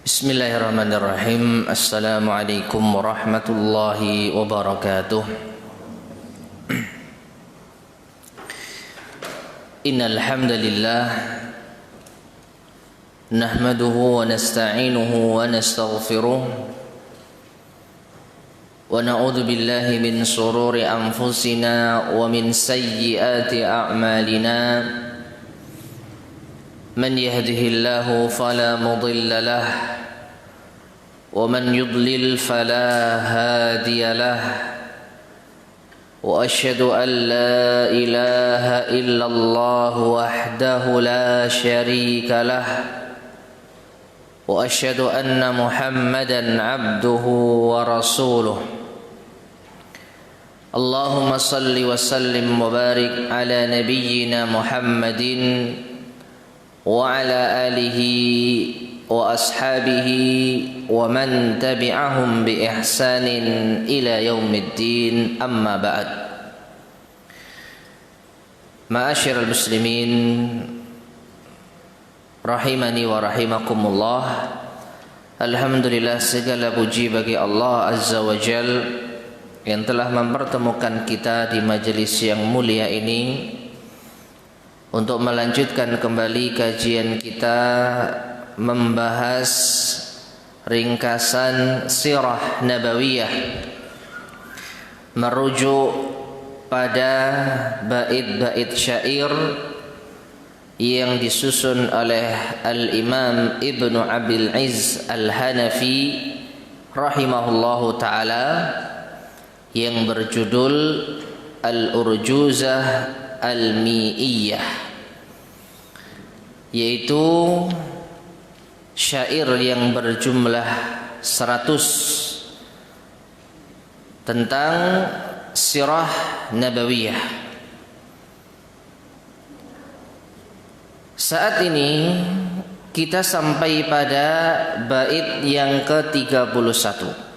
Bismillahirrahmanirrahim. Assalamualaikum warahmatullahi wabarakatuh. Innal hamdalillah nahmaduhu wa nasta'inuhu wa nastaghfiruh wa na'udzu billahi min shururi anfusina wa min sayyiati a'malina. من يهده الله فلا مضل له ومن يضلل فلا هادي له وأشهد أن لا إله إلا الله وحده لا شريك له وأشهد أن محمدا عبده ورسوله اللهم صل وسلم وبارك على نبينا محمد وعلى آله وأصحابه ومن تبعهم بإحسان إلى يوم الدين أما بعد. Ma'asyiral muslimin rahimani wa rahimakumullah. Alhamdulillah, segala puji bagi Allah Azza wa Jal yang telah mempertemukan kita di majelis yang mulia ini untuk melanjutkan kembali kajian kita membahas ringkasan sirah nabawiyah, merujuk pada bait-bait syair yang disusun oleh Al-Imam Ibnu Abil Izz Al-Hanafi rahimahullahu ta'ala yang berjudul Al-Urjuzah Al-Mi'iyah, yaitu syair yang berjumlah 100 tentang sirah nabawiyah. Saat ini kita sampai pada bait yang ke-31.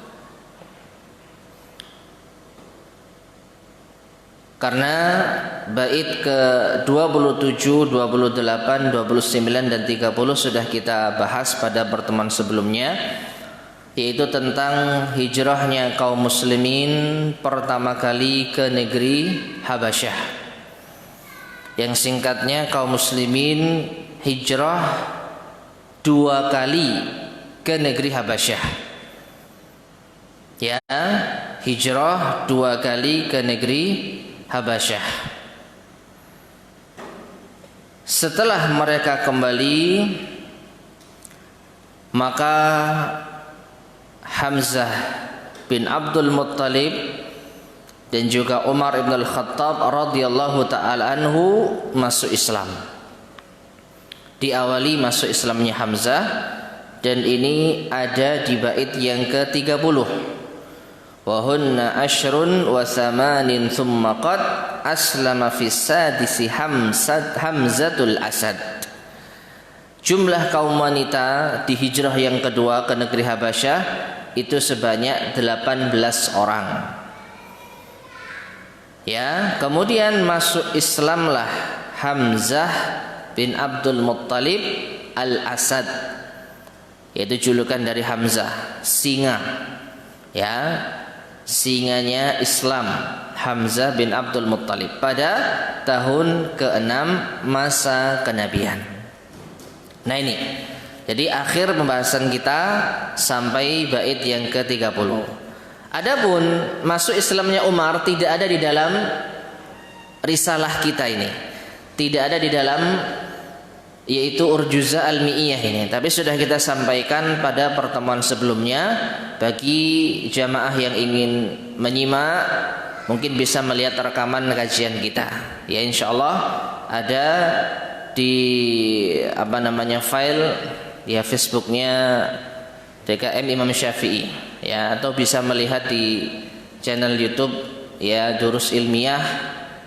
Karena bait ke-27, 28, 29 dan 30 sudah kita bahas pada pertemuan sebelumnya, yaitu tentang hijrahnya kaum muslimin pertama kali ke negeri Habasyah. Yang singkatnya, kaum muslimin hijrah 2 kali ke negeri Habasyah. Ya, hijrah 2 kali ke negeri Habasyah. Setelah mereka kembali, maka Hamzah bin Abdul Muttalib dan juga Umar ibn al-Khattab radhiyallahu ta'ala anhu masuk Islam. Diawali masuk Islamnya Hamzah, dan ini ada di bait yang ke-30. Wahunna ashrun wa thamanin thumma qad aslama fi sadisi Hamzatul Asad. Jumlah kaum wanita di hijrah yang kedua ke negeri Habasyah itu sebanyak 18 orang. Ya, kemudian masuk Islamlah Hamzah bin Abdul Muttalib Al-Asad, yaitu julukan dari Hamzah, singa. Ya, singanya Islam, Hamzah bin Abdul Muttalib pada tahun ke-6 masa kenabian. Nah ini, jadi akhir pembahasan kita sampai bait yang ke-30. Adapun masuk Islamnya Umar tidak ada di dalam risalah kita ini, tidak ada di dalam, yaitu Urjuzah Al-Mi'iyah ini. Tapi sudah kita sampaikan pada pertemuan sebelumnya. Bagi jamaah yang ingin menyimak, mungkin bisa melihat rekaman kajian kita. Ya, insyaallah ada di file ya Facebooknya DKM Imam Syafi'i, ya, atau bisa melihat di channel YouTube ya Durus Ilmiah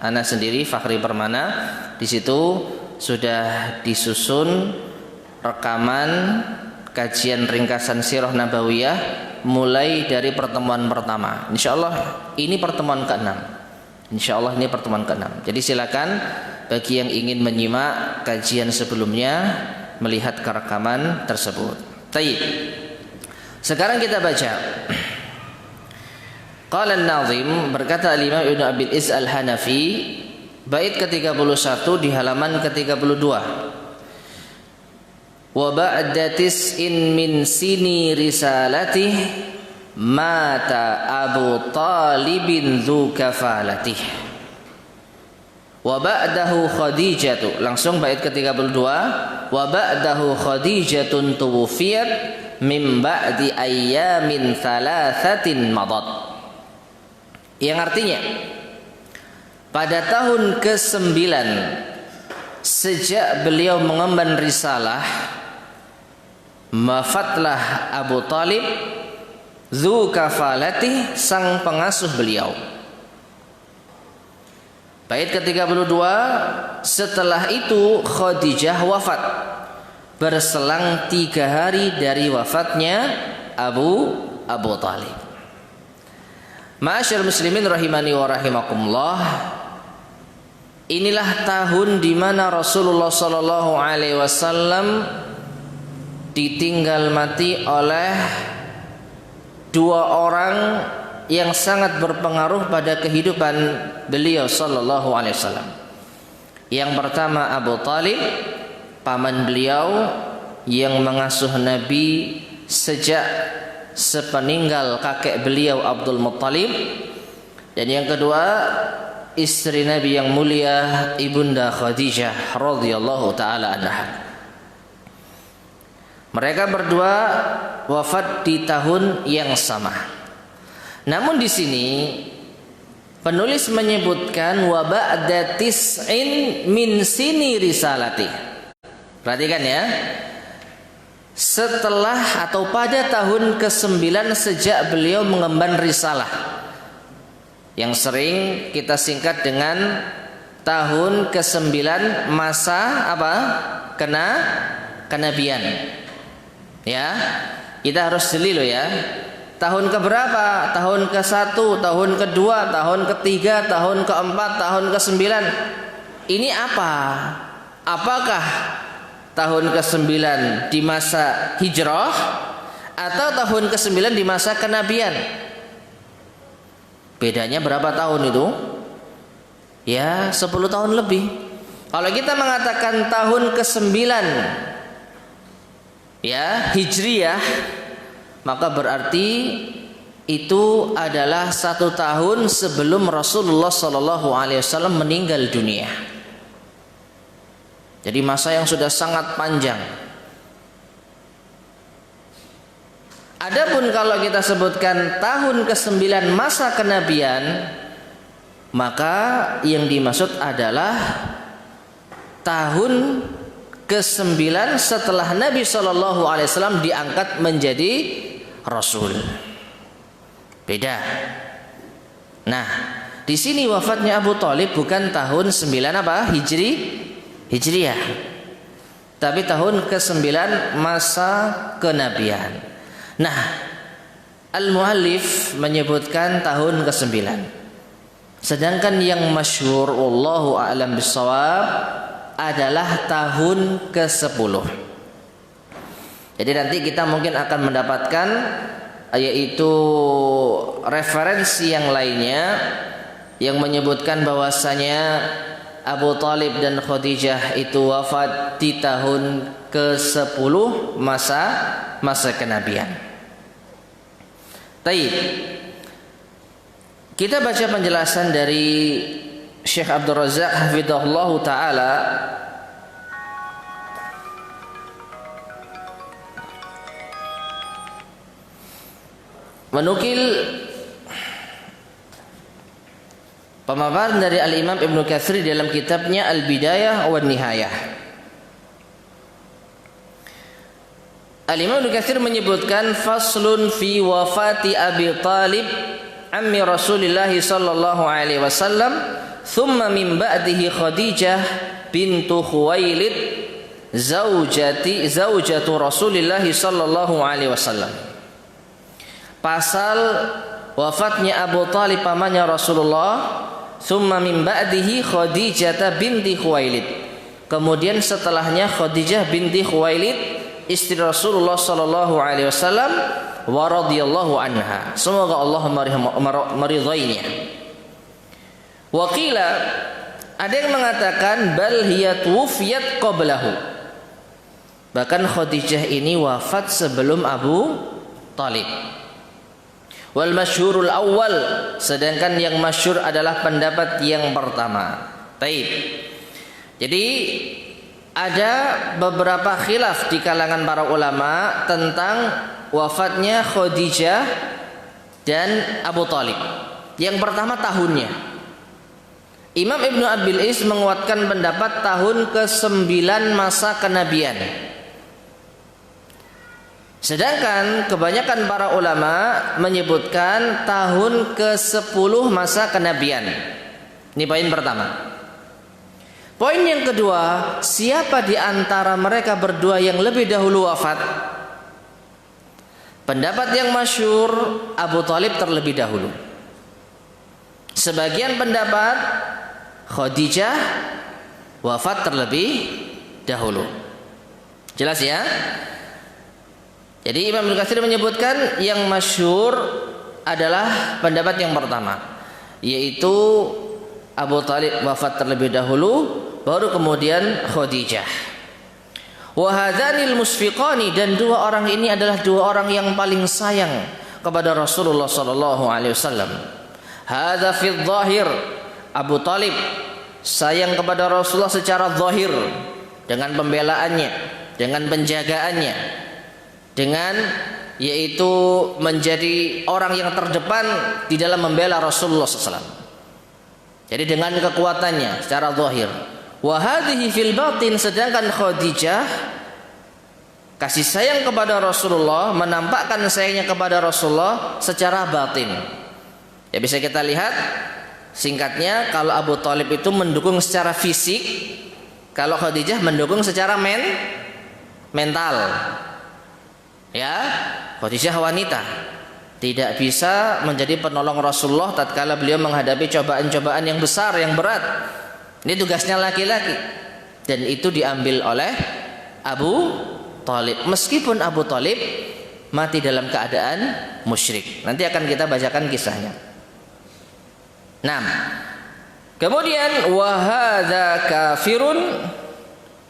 ana sendiri Fakhri Permana. Di situ sudah disusun rekaman kajian ringkasan sirah nabawiyah mulai dari pertemuan pertama. Insyaallah ini pertemuan ke-6. Insyaallah ini pertemuan ke-6. Jadi silakan bagi yang ingin menyimak kajian sebelumnya melihat kerekaman tersebut. Baik. Sekarang kita baca. Qala an-Nazim, berkata al-Imam Ibnu Abil Izz al-Hanafi, bait ke-31 di halaman ke-32. Wa ba'da tis'in min sini risalatih mata Abu Talibin dzu kafalatih. Wa ba'dahu Khadijatu, langsung bait ke-32. Wa ba'dahu Khadijatun tuwfiyat min ba'di ayyamin thalathatin madat. Yang artinya pada tahun ke-9 sejak beliau mengemban risalah, wafatlah Abu Talib dzu kafalati, sang pengasuh beliau. Bait ke-32, setelah itu Khadijah wafat berselang 3 hari dari wafatnya Abu Talib. Ma'asyiral muslimin rahimani wa rahimakumullah, inilah tahun di mana Rasulullah sallallahu alaihi wasallam ditinggal mati oleh 2 orang yang sangat berpengaruh pada kehidupan beliau sallallahu alaihi wasallam. Yang pertama Abu Talib, paman beliau yang mengasuh Nabi sejak sepeninggal kakek beliau Abdul Muttalib. Dan yang kedua istri Nabi yang mulia Ibunda Khadijah radhiyallahu taala anha. Mereka berdua wafat di tahun yang sama. Namun di sini penulis menyebutkan wa ba'da tis'in min sini risalati. Perhatikan ya. Setelah atau pada tahun ke-9 sejak beliau mengemban risalah, yang sering kita singkat dengan tahun ke-9 masa apa? Kenabian. Ya, kita harus jeli loh ya. Tahun keberapa? Tahun ke-1, tahun ke-2, tahun ke-3, tahun ke-4, tahun ke-9. Ini apa? Apakah tahun ke-9 di masa hijrah atau tahun ke-9 di masa kenabian? Bedanya berapa tahun itu? Ya 10 tahun lebih. Kalau kita mengatakan tahun ke-9 ya hijriyah, maka berarti itu adalah 1 tahun sebelum Rasulullah sallallahu alaihi wasallam meninggal dunia. Jadi masa yang sudah sangat panjang. Adapun kalau kita sebutkan tahun ke-9 masa kenabian, maka yang dimaksud adalah tahun ke-9 setelah Nabi SAW diangkat menjadi Rasul. Beda. Nah, di sini wafatnya Abu Talib bukan tahun 9 apa? Hijriyah, tapi tahun ke-9 masa kenabian. Nah, al-muallif menyebutkan tahun ke-9, sedangkan yang masyhur wallahu a'lam bissawab adalah tahun ke-10. Jadi nanti kita mungkin akan mendapatkan yaitu referensi yang lainnya yang menyebutkan bahwasanya Abu Talib dan Khadijah itu wafat di tahun ke-10 masa kenabian. Taib. Kita baca penjelasan dari Syekh Abdul Razak hafizahullahu taala menukil pemaparan dari Al-Imam Ibnu Katsir dalam kitabnya Al-Bidayah wa Nihayah. Al-Imam Ibnu Katsir menyebutkan faslun fi wafati Abi Talib ammi Rasulillah sallallahu alaihi wasallam thumma min ba'dihi Khadijah bintu Khuwailid zaujatu Rasulillah sallallahu alaihi wasallam. Pasal wafatnya Abu Talib pamannya Rasulullah, thumma min ba'dihi Khadijah binti Khuwailid. Kemudian setelahnya Khadijah binti Khuwailid istri Rasulullah sallallahu alaihi wasallam, wa radhiyallahu anha. Semoga Allah meridainya. Wa qila, ada yang mengatakan bal hiya tuwfiyat qablahu. Bahkan Khadijah ini wafat sebelum Abu Thalib. Wal masyhurul awal, sedangkan yang masyhur adalah pendapat yang pertama. Taib. Jadi ada beberapa khilaf di kalangan para ulama tentang wafatnya Khadijah dan Abu Thalib. Yang pertama tahunnya. Imam Ibnu Abil Is menguatkan pendapat tahun ke-9 masa kenabian. Sedangkan kebanyakan para ulama menyebutkan tahun ke-10 masa kenabian. Ini poin pertama. Poin yang kedua, siapa di antara mereka berdua yang lebih dahulu wafat? Pendapat yang masyhur, Abu Thalib terlebih dahulu. Sebagian pendapat, Khadijah wafat terlebih dahulu. Jelas ya? Jadi Imam Ibnu Katsir menyebutkan yang masyhur adalah pendapat yang pertama, yaitu Abu Thalib wafat terlebih dahulu, baru kemudian Khadijah. Wa hadzanil musfiqani, dan dua orang ini adalah dua orang yang paling sayang kepada Rasulullah sallallahu alaihi wasallam. Hadza fi dzahir, Abu Thalib sayang kepada Rasulullah secara zahir, dengan pembelaannya, dengan penjagaannya, dengan yaitu menjadi orang yang terdepan di dalam membela Rasulullah SAW. Jadi dengan kekuatannya secara zahir. Wa hadhihi fil batin, sedangkan Khadijah kasih sayang kepada Rasulullah, menampakkan sayangnya kepada Rasulullah secara batin. Ya bisa kita lihat singkatnya, kalau Abu Thalib itu mendukung secara fisik, kalau Khadijah mendukung secara mental. Ya, Khadijah wanita, tidak bisa menjadi penolong Rasulullah tatkala beliau menghadapi cobaan-cobaan yang besar, yang berat. Ini tugasnya laki-laki, dan itu diambil oleh Abu Thalib. Meskipun Abu Thalib mati dalam keadaan musyrik. Nanti akan kita bacakan kisahnya. 6. Kemudian wa hadza kafirun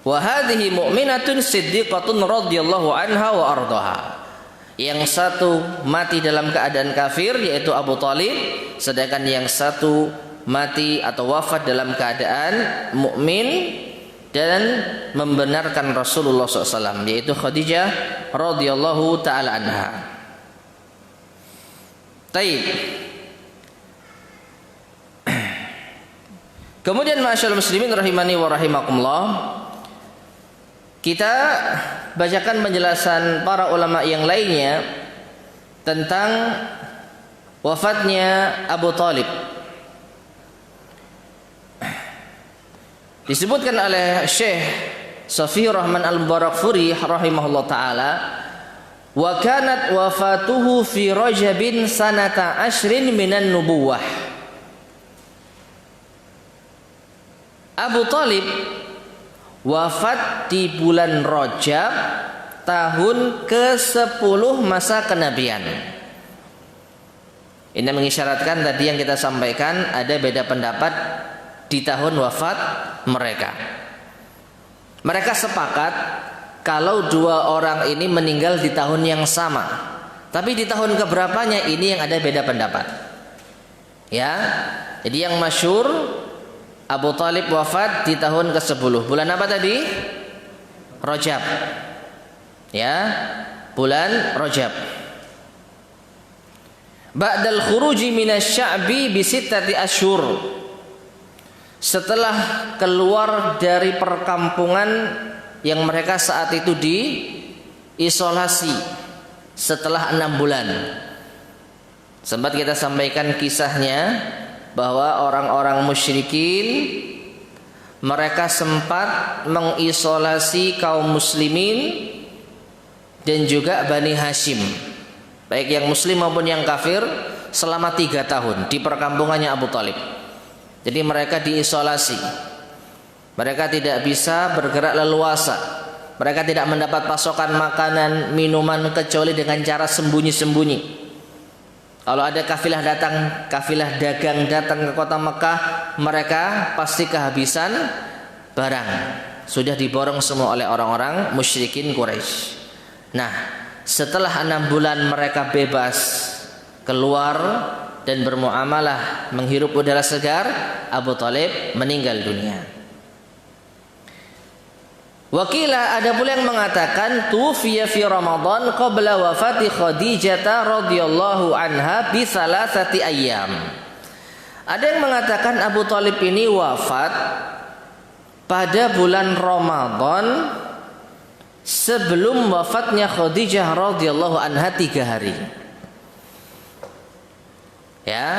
wa hadhihi mu'minatun siddiqatun radhiyallahu anha wa ardhaha. Yang satu mati dalam keadaan kafir, yaitu Abu Thalib, sedangkan yang satu mati atau wafat dalam keadaan mukmin dan membenarkan Rasulullah SAW, yaitu Khadijah radhiyallahu taala anha. Taib. Kemudian ma'asyiral muslimin rahimani wa rahimakumullah, kita bacakan penjelasan para ulama yang lainnya tentang wafatnya Abu Thalib. Disebutkan oleh Syekh Safi Rahman Al-Barakfuri rahimahullah taala, wa kanat wafatuhu fi Rajabin sanata 10 minan nubuwah. Abu Thalib wafat di bulan Rajab tahun ke-10 masa kenabian. Ini mengisyaratkan tadi yang kita sampaikan, ada beda pendapat di tahun wafat mereka. Mereka sepakat kalau dua orang ini meninggal di tahun yang sama, tapi di tahun keberapanya ini yang ada beda pendapat. Ya, jadi yang masyhur Abu Thalib wafat di tahun ke-10. Bulan apa tadi? Rajab. Ya, bulan Rajab. Ba'dal khuruji minasy'abi bi sittati asyhur. Setelah keluar dari perkampungan yang mereka saat itu diisolasi setelah 6 bulan. Sempat kita sampaikan kisahnya bahwa orang-orang musyrikin mereka sempat mengisolasi kaum muslimin dan juga Bani Hashim, baik yang muslim maupun yang kafir, selama 3 tahun di perkampungannya Abu Thalib. Jadi mereka diisolasi, mereka tidak bisa bergerak leluasa, Mereka tidak mendapat pasokan makanan, minuman kecuali dengan cara sembunyi-sembunyi. Kalau ada kafilah dagang datang ke kota Mekah, mereka pasti kehabisan barang. Sudah diborong semua oleh orang-orang musyrikin Quraisy. Nah, setelah 6 bulan mereka bebas keluar dan bermuamalah, menghirup udara segar, Abu Thalib meninggal dunia. Wakila, ada pula yang mengatakan tufiya fi Ramadan qabla wafati Khadijah radhiyallahu anha bi 3 ayyam. Ada yang mengatakan Abu Thalib ini wafat pada bulan Ramadan sebelum wafatnya Khadijah radhiyallahu anha 3 hari. Ya,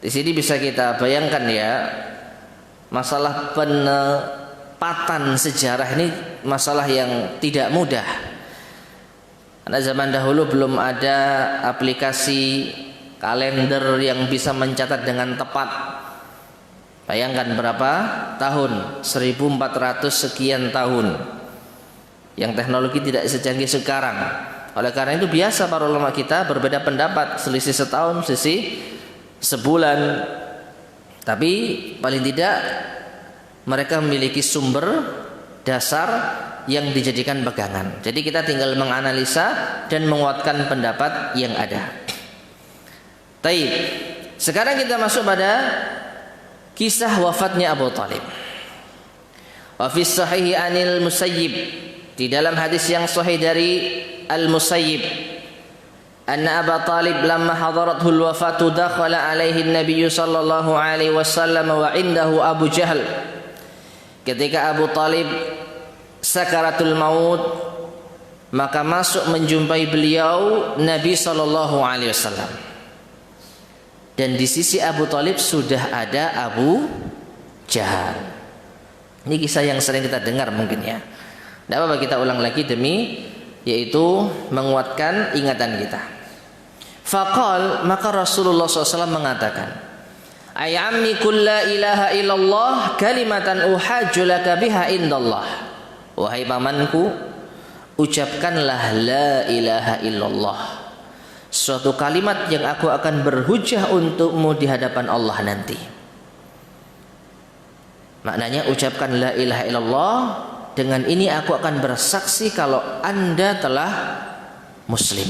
di sini bisa kita bayangkan ya, masalah penempatan sejarah ini masalah yang tidak mudah. Karena zaman dahulu belum ada aplikasi kalender yang bisa mencatat dengan tepat. Bayangkan berapa tahun? 1400 sekian tahun. Yang teknologi tidak secanggih sekarang. Oleh karena itu biasa para ulama kita berbeda pendapat, selisih setahun, selisih sebulan. Tapi paling tidak mereka memiliki sumber dasar yang dijadikan pegangan. Jadi kita tinggal menganalisa dan menguatkan pendapat yang ada. Taib. Sekarang kita masuk pada kisah wafatnya Abu Thalib. Wa fi sahih anil Musayyib, di dalam hadis yang sahih dari Al-Musayyib, anna Abu Thalib lamma hadarathu al-wafatu dakhala alaihi an-nabiy sallallahu alaihi wasallam wa indahu Abu Jahal. Ketika Abu Thalib sakaratul maut, maka masuk menjumpai beliau Nabi sallallahu alaihi wasallam. Dan di sisi Abu Thalib sudah ada Abu Jahal. Ini kisah yang sering kita dengar mungkin ya. Tidak apa-apa kita ulang lagi demi yaitu menguatkan ingatan kita. Faqal, maka Rasulullah SAW mengatakan, ay ammi kul la ilaha illallah kalimatan uhajju laka biha indallah. Wahai pamanku, ucapkanlah la ilaha illallah, suatu kalimat yang aku akan berhujjah untukmu di hadapan Allah nanti. Maknanya ucapkan la ilaha illallah, dengan ini aku akan bersaksi kalau Anda telah muslim.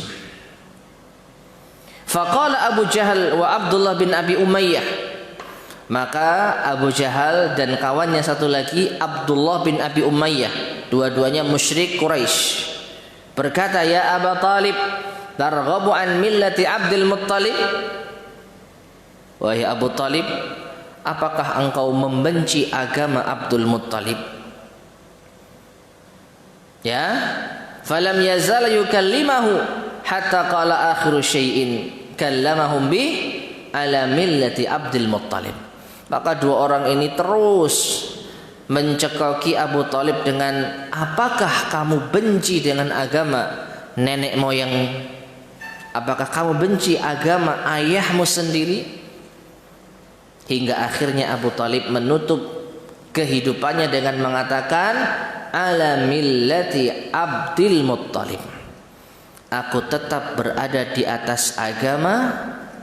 Faqala Abu Jahal wa Abdullah bin Abi Umayyah, maka Abu Jahal dan kawannya satu lagi Abdullah bin Abi Umayyah, dua-duanya musyrik Quraisy, berkata, ya Abu Thalib, targhabu an millati Abdul Muttalib. Wahai Abu Thalib, apakah engkau membenci agama Abdul Muttalib? Ya, falam yazal yukallimahu hatta qala akhiru syai'in kallamahum bi ala millati Abdul Muttalib. Maka dua orang ini terus mencekoki Abu Thalib dengan, apakah kamu benci dengan agama nenek moyang? Apakah kamu benci agama ayahmu sendiri? Hingga akhirnya Abu Thalib menutup kehidupannya dengan mengatakan, ala millati Abdul Muttalib, aku tetap berada di atas agama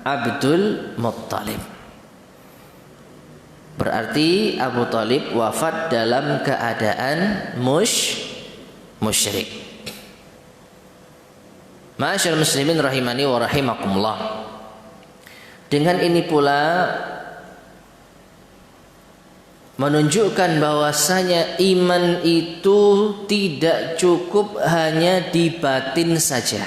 Abdul Muttalib. Berarti Abu Thalib wafat dalam keadaan musyrik. Ma'asyiral muslimin rahimani wa rahimakumullah. Dengan ini pula menunjukkan bahwasanya iman itu tidak cukup hanya di batin saja.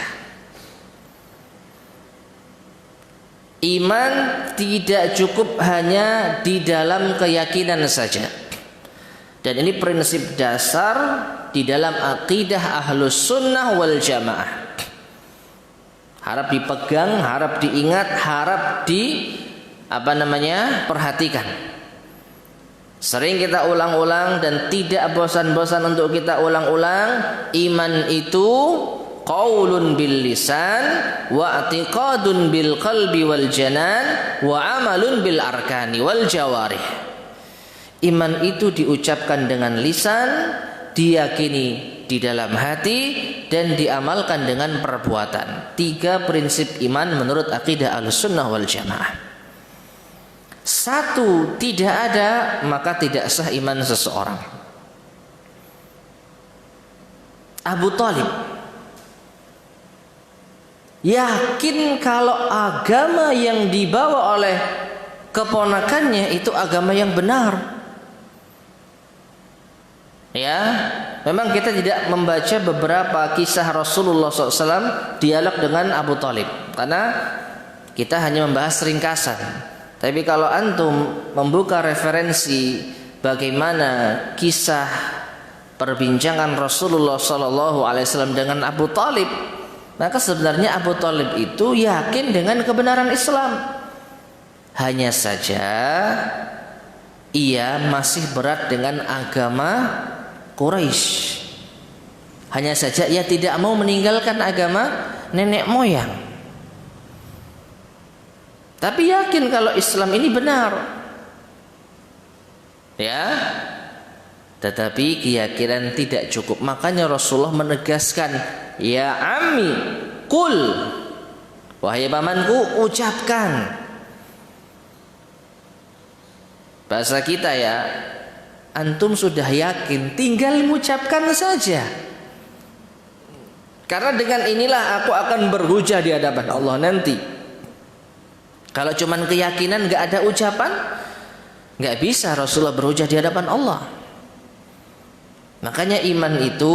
Iman tidak cukup hanya di dalam keyakinan saja. Dan ini prinsip dasar di dalam akidah Ahlus Sunnah wal Jamaah. Harap dipegang, harap diingat, harap perhatikan. Sering kita ulang-ulang dan tidak bosan-bosan untuk kita ulang-ulang. Iman itu qaulun bil lisan wa i'tiqadun bil qalbi wal janan wa amalun bil arkani wal jawarih. Iman itu diucapkan dengan lisan, diyakini di dalam hati, dan diamalkan dengan perbuatan. 3 prinsip iman menurut akidah Ahlussunnah wal Jamaah. 1 tidak ada, maka tidak sah iman seseorang. Abu Thalib yakin kalau agama yang dibawa oleh keponakannya itu agama yang benar. Ya, memang kita tidak membaca beberapa kisah Rasulullah SAW dialog dengan Abu Thalib karena kita hanya membahas ringkasan. Tapi kalau antum membuka referensi bagaimana kisah perbincangan Rasulullah SAW dengan Abu Thalib, maka sebenarnya Abu Thalib itu yakin dengan kebenaran Islam. Hanya saja ia masih berat dengan agama Quraisy. Hanya saja ia tidak mau meninggalkan agama nenek moyang. Tapi yakin kalau Islam ini benar. Ya. Tetapi keyakinan tidak cukup. Makanya Rasulullah menegaskan, "Ya ammi, qul." Wahai pamanku, ucapkan. Bahasa kita ya, antum sudah yakin, tinggal mengucapkan saja. Karena dengan inilah aku akan berhujah di hadapan Allah nanti. Kalau cuman keyakinan nggak ada ucapan, nggak bisa Rasulullah berhujah di hadapan Allah. Makanya iman itu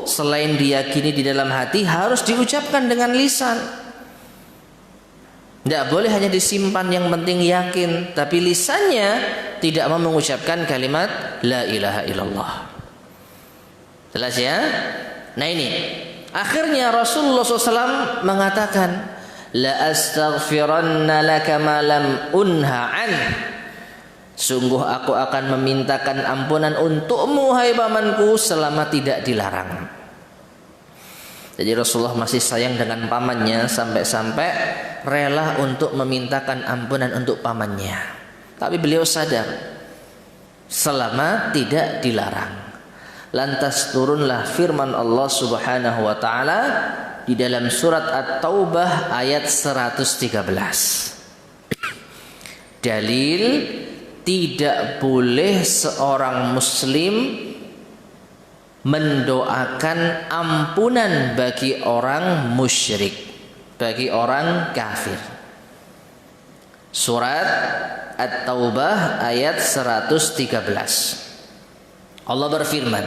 selain diyakini di dalam hati, harus diucapkan dengan lisan. Tidak boleh hanya disimpan, yang penting yakin, tapi lisannya tidak mau mengucapkan kalimat la ilaha illallah. Jelas ya? Nah ini, akhirnya Rasulullah SAW mengatakan, la astaghfiranna laka ma lam unha an. Sungguh aku akan memintakan ampunan untukmu hai pamanku selama tidak dilarang. Jadi Rasulullah masih sayang dengan pamannya sampai-sampai rela untuk memintakan ampunan untuk pamannya. Tapi beliau sadar selama tidak dilarang. Lantas turunlah firman Allah Subhanahu wa taala di dalam surat At-Taubah ayat 113. Dalil tidak boleh seorang muslim mendoakan ampunan bagi orang musyrik, bagi orang kafir. Surat At-Taubah ayat 113. Allah berfirman,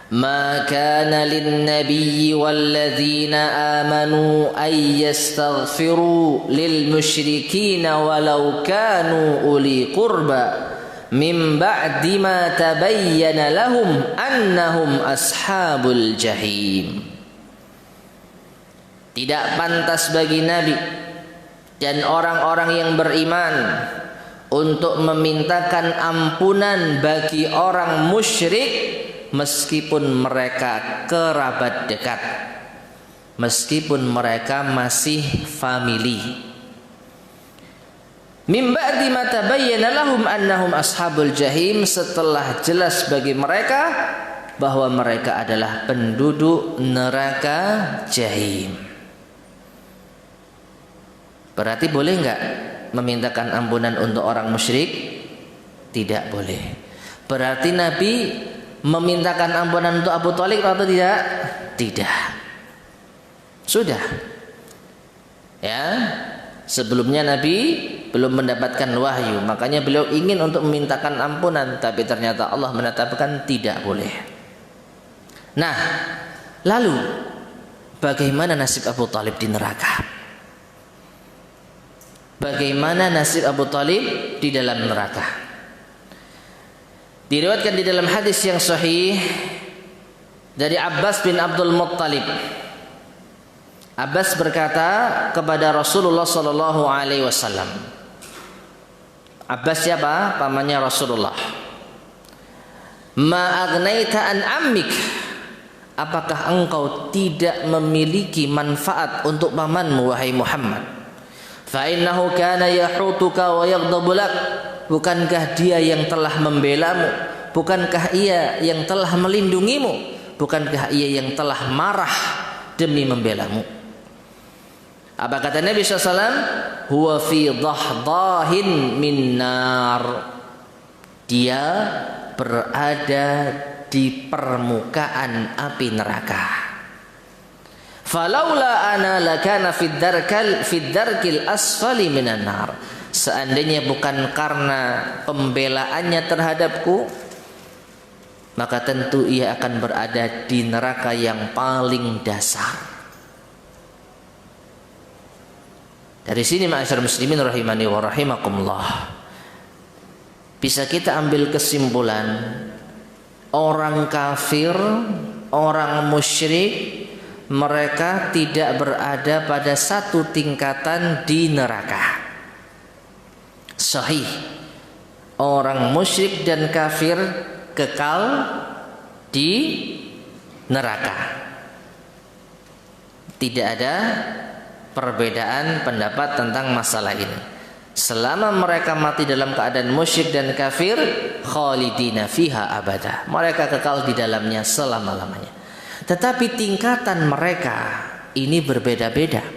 "Ma kana lin-nabiyyi wal-ladzina amanu ay yastaghfiru lil musyrikina walau kanu uli qurba min ba'di ma tabayyana lahum annahum ashabul jahim." Tidak pantas bagi Nabi dan orang-orang yang beriman untuk memintakan ampunan bagi orang musyrik meskipun mereka kerabat dekat, meskipun mereka masih famili. Mim ba'di ma tabayyana lahum annahum ashabul jahim, setelah jelas bagi mereka bahwa mereka adalah penduduk neraka jahim. Berarti boleh enggak memintakan ampunan untuk orang musyrik? Tidak boleh. Berarti Nabi memintakan ampunan untuk Abu Thalib atau tidak? Tidak. Sudah. Ya. Sebelumnya Nabi belum mendapatkan wahyu, makanya beliau ingin untuk memintakan ampunan, tapi ternyata Allah menetapkan tidak boleh. Nah, lalu bagaimana nasib Abu Thalib di neraka? Bagaimana nasib Abu Thalib di dalam neraka? Diriwayatkan di dalam hadis yang sahih dari Abbas bin Abdul Muttalib. Abbas berkata kepada Rasulullah sallallahu alaihi wasallam. Abbas siapa? Pamannya Rasulullah. Ma agnaita an ammik? Apakah engkau tidak memiliki manfaat untuk pamanmu wahai Muhammad? Fa innahu kana yahutuka wa yaghdabu lak. Bukankah dia yang telah membelamu, Bukankah ia yang telah melindungimu? Bukankah ia yang telah marah demi membelamu? Apa kata Nabi SAW? Huwa fi dahdahin min nar. Dia berada di permukaan api neraka. Falaula ana lakana fid darkil asfali minan nar. Seandainya bukan karena pembelaannya terhadapku, maka tentu ia akan berada di neraka yang paling dasar. Dari sini ma'asyar muslimin rahimani wa rahimakumullah, bisa kita ambil kesimpulan, orang kafir, orang musyrik, mereka tidak berada pada satu tingkatan di neraka. Sahih, orang musyrik dan kafir kekal di neraka. Tidak ada perbedaan pendapat tentang masalah ini. Selama mereka mati dalam keadaan musyrik dan kafir, khalidina fiha abada, mereka kekal di dalamnya selama-lamanya. Tetapi tingkatan mereka ini berbeda-beda.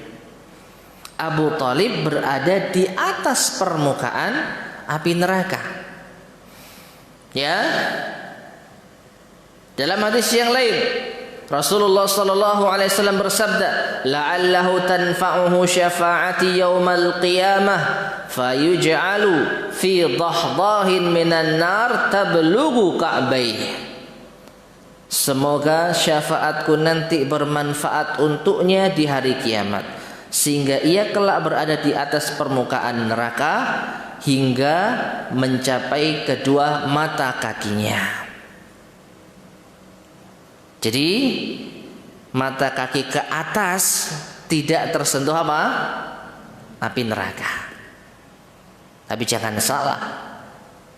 Abu Thalib berada di atas permukaan api neraka. Ya, dalam hadis yang lain Rasulullah sallallahu alaihi wasallam bersabda, la'allahu tanfa'uhu syafa'ati yaumal qiyamah fayuj'alu fi dahdahin minan nar tablughu ka'bayhi. Semoga syafaatku nanti bermanfaat untuknya di hari kiamat, sehingga ia kelak berada di atas permukaan neraka hingga mencapai kedua mata kakinya. Jadi mata kaki ke atas tidak tersentuh apa? Api neraka. Tapi jangan salah,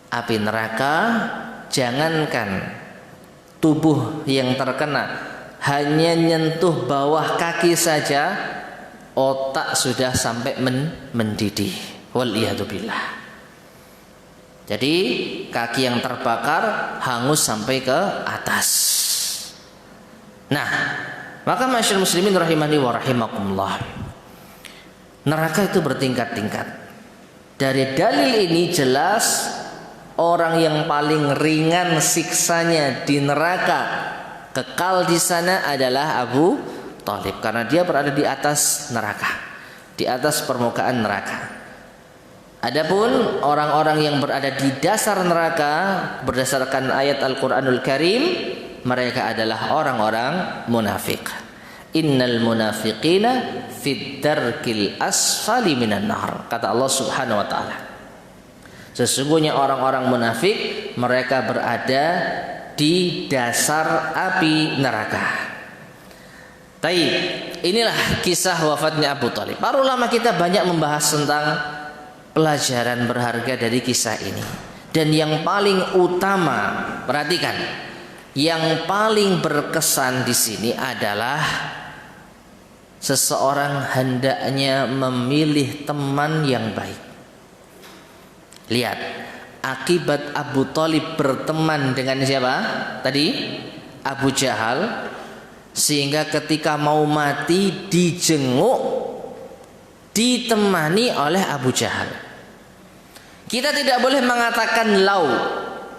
api neraka jangankan tubuh yang terkena, hanya nyentuh bawah kaki saja otak sudah sampai mendidih. Waliyadzubillah. Jadi kaki yang terbakar hangus sampai ke atas. Nah, maka masyarakat muslimin rahimani wa rahimakumullah, neraka itu bertingkat-tingkat. Dari dalil ini jelas orang yang paling ringan siksanya di neraka, kekal di sana adalah Abu Thalib, karena dia berada di atas neraka, di atas permukaan neraka. Adapun orang-orang yang berada di dasar neraka berdasarkan ayat Al-Qur'anul Karim, mereka adalah orang-orang munafik. Innal munafiqina fid darkil asfali minan nar. Kata Allah Subhanahu wa taala, sesungguhnya orang-orang munafik mereka berada di dasar api neraka. Taib, inilah kisah wafatnya Abu Thalib. Para ulama kita banyak membahas tentang pelajaran berharga dari kisah ini. Dan yang paling utama, perhatikan, yang paling berkesan di sini adalah seseorang hendaknya memilih teman yang baik. Lihat, akibat Abu Thalib berteman dengan siapa? Tadi Abu Jahal, sehingga ketika mau mati dijenguk, ditemani oleh Abu Jahal. Kita tidak boleh mengatakan lau,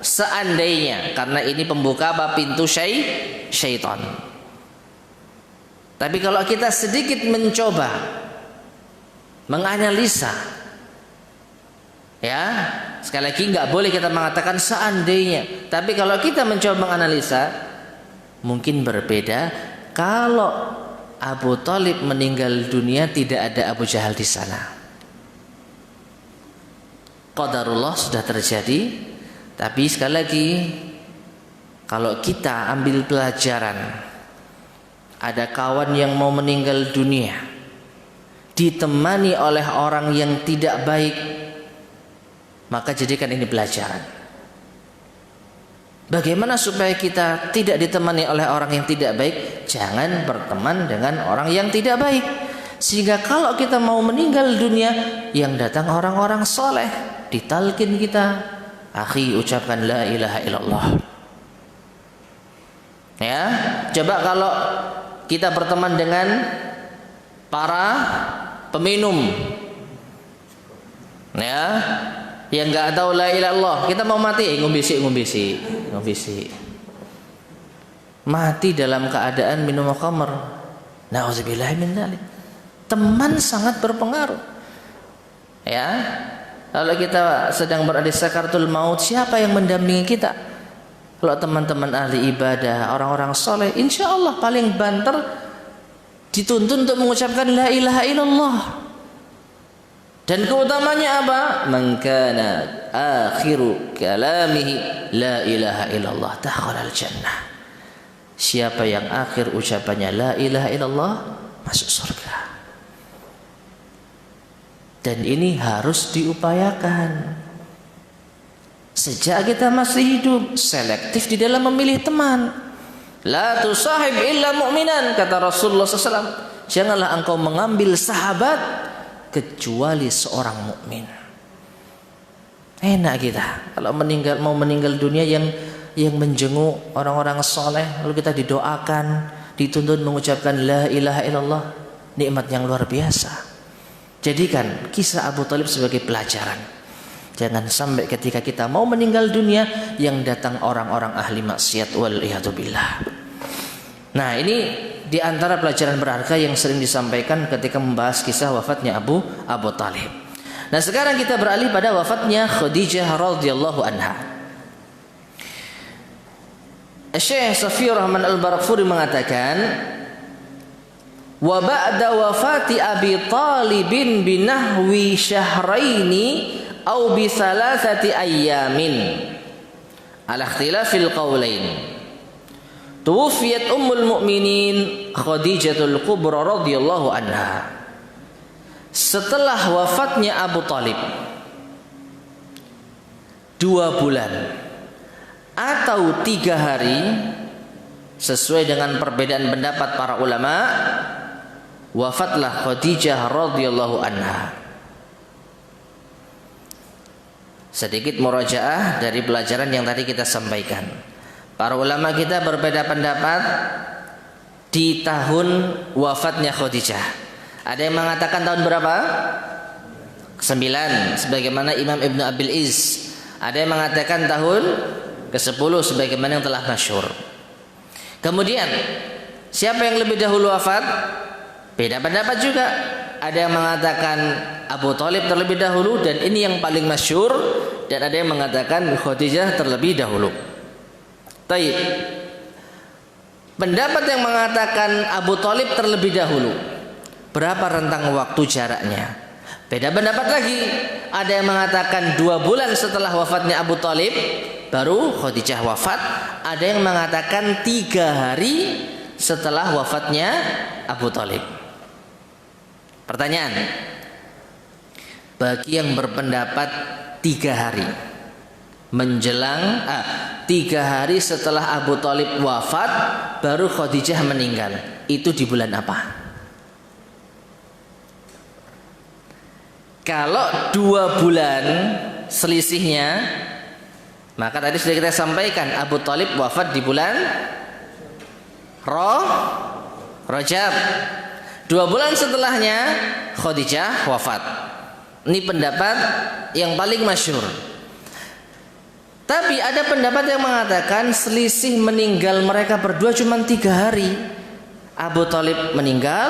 seandainya, karena ini pembuka apa? Pintu syaitan. Tapi kalau kita sedikit mencoba menganalisa, ya, sekali lagi nggak boleh kita mengatakan seandainya. Tapi kalau kita mencoba menganalisa, mungkin berbeda. Kalau Abu Thalib meninggal dunia tidak ada Abu Jahal di sana. Qadarullah sudah terjadi. Tapi sekali lagi, kalau kita ambil pelajaran, ada kawan yang mau meninggal dunia ditemani oleh orang yang tidak baik, maka jadikan ini pelajaran. Bagaimana supaya kita tidak ditemani oleh orang yang tidak baik? Jangan berteman dengan orang yang tidak baik, sehingga kalau kita mau meninggal dunia, yang datang orang-orang soleh, ditalkin kita, Akhi, ucapkan la ilaha illallah. Ya, coba kalau kita berteman dengan para peminum, ya, yang nggak tahu la ilaha illallah, kita mau mati, ngombisi, mati dalam keadaan minum khamr. Nauzubillah min dzalik. Teman sangat berpengaruh. Ya, kalau kita sedang berada di sakaratul maut, siapa yang mendampingi kita? Kalau teman-teman ahli ibadah, orang-orang soleh, insya Allah paling banter dituntun untuk mengucapkan la ilaha illallah. Dan keutamanya apa? Man kana akhiru kalamihi la ilaha illallah dakhala al-jannah. Siapa yang akhir ucapannya la ilaha illallah, masuk surga. Dan ini harus diupayakan. Sejak kita masih hidup, selektif di dalam memilih teman. La tusahib illa mu'minan, kata Rasulullah SAW. Janganlah engkau mengambil sahabat kecuali seorang mukmin. Enak kita kalau mau meninggal dunia yang menjenguk orang-orang soleh, lalu kita didoakan, dituntun mengucapkan la ilaha illallah, nikmat yang luar biasa. Jadikan kisah Abu Thalib sebagai pelajaran. Jangan sampai ketika kita mau meninggal dunia yang datang orang-orang ahli maksiat wal iyadu billah. Nah, ini di antara pelajaran berharga yang sering disampaikan ketika membahas kisah wafatnya Abu Thalib. Nah, sekarang kita beralih pada wafatnya Khadijah radhiyallahu anha. Syekh Safiyur Rahman Al-Barakfuri mengatakan, wa ba'da wafati Abi Thalibin binahwi syahraini aw bi thalathati ayyamin ala ikhtilafil qaulain tuwfiyat ummul mu'minin Khadijatul Kubra radhiyallahu anha. Setelah wafatnya Abu Thalib 2 bulan atau 3 hari, sesuai dengan perbedaan pendapat para ulama, wafatlah Khadijah radhiyallahu anha. Sedikit murajaah dari pelajaran yang tadi kita sampaikan. Para ulama kita berbeda pendapat di tahun wafatnya Khadijah. Ada yang mengatakan tahun berapa? 9, sebagaimana Imam Ibn Abil Iz. Ada yang mengatakan tahun ke-10, sebagaimana yang telah masyhur. Kemudian, siapa yang lebih dahulu wafat? Beda pendapat juga. Ada yang mengatakan Abu Thalib terlebih dahulu, dan ini yang paling masyhur, dan ada yang mengatakan Khadijah terlebih dahulu. Taib. Pendapat yang mengatakan Abu Thalib terlebih dahulu, berapa rentang waktu jaraknya? Beda pendapat lagi. Ada yang mengatakan 2 bulan setelah wafatnya Abu Thalib baru Khadijah wafat. Ada yang mengatakan 3 hari setelah wafatnya Abu Thalib. Pertanyaan, bagi yang berpendapat 3 hari menjelang 3 hari setelah Abu Thalib wafat baru Khadijah meninggal, itu di bulan apa? Kalau 2 bulan selisihnya, maka tadi sudah kita sampaikan Abu Thalib wafat di bulan Rajab. 2 bulan setelahnya Khadijah wafat. Ini pendapat yang paling masyhur. Tapi ada pendapat yang mengatakan selisih meninggal mereka berdua cuma 3 hari. Abu Thalib meninggal,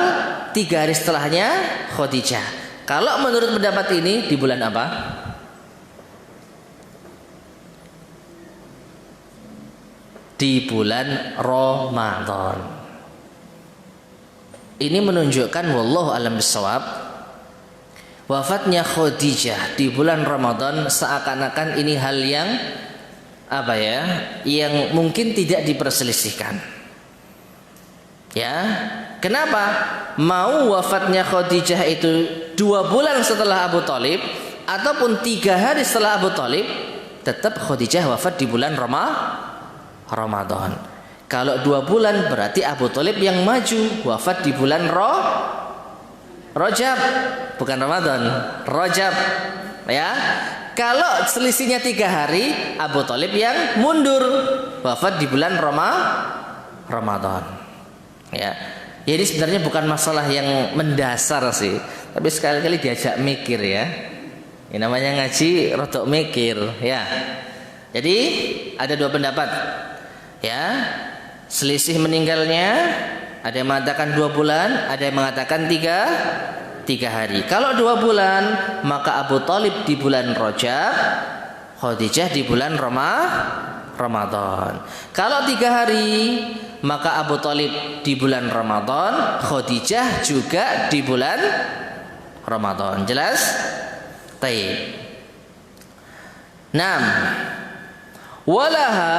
3 hari setelahnya Khadijah. Kalau menurut pendapat ini di bulan apa? Di bulan Ramadan. Ini menunjukkan wallahu alam bissawab, wafatnya Khadijah di bulan Ramadan seakan-akan ini hal yang yang mungkin tidak diperselisihkan. Ya, kenapa? Mau wafatnya Khadijah itu 2 bulan setelah Abu Thalib ataupun 3 hari setelah Abu Thalib, tetap Khadijah wafat di bulan Ramadan. Kalau 2 bulan berarti Abu Thalib yang maju, wafat di bulan Rajab, bukan Ramadan, Rajab. Ya, Kalau selisihnya 3 hari, Abu Thalib yang mundur, wafat di bulan Ramadan. Ya. Jadi sebenarnya bukan masalah yang mendasar sih, tapi sekali-kali diajak mikir ya. Ini namanya ngaji rodok mikir ya. Jadi ada 2 pendapat. Ya. Selisih meninggalnya ada yang mengatakan 2 bulan, ada yang mengatakan 3 hari. Kalau 2 bulan, maka Abu Thalib di bulan Rajab, Khadijah di bulan Ramadan. Kalau 3 hari, maka Abu Thalib di bulan Ramadan, Khadijah juga di bulan Ramadan. Jelas? Baik. 6. Walaha,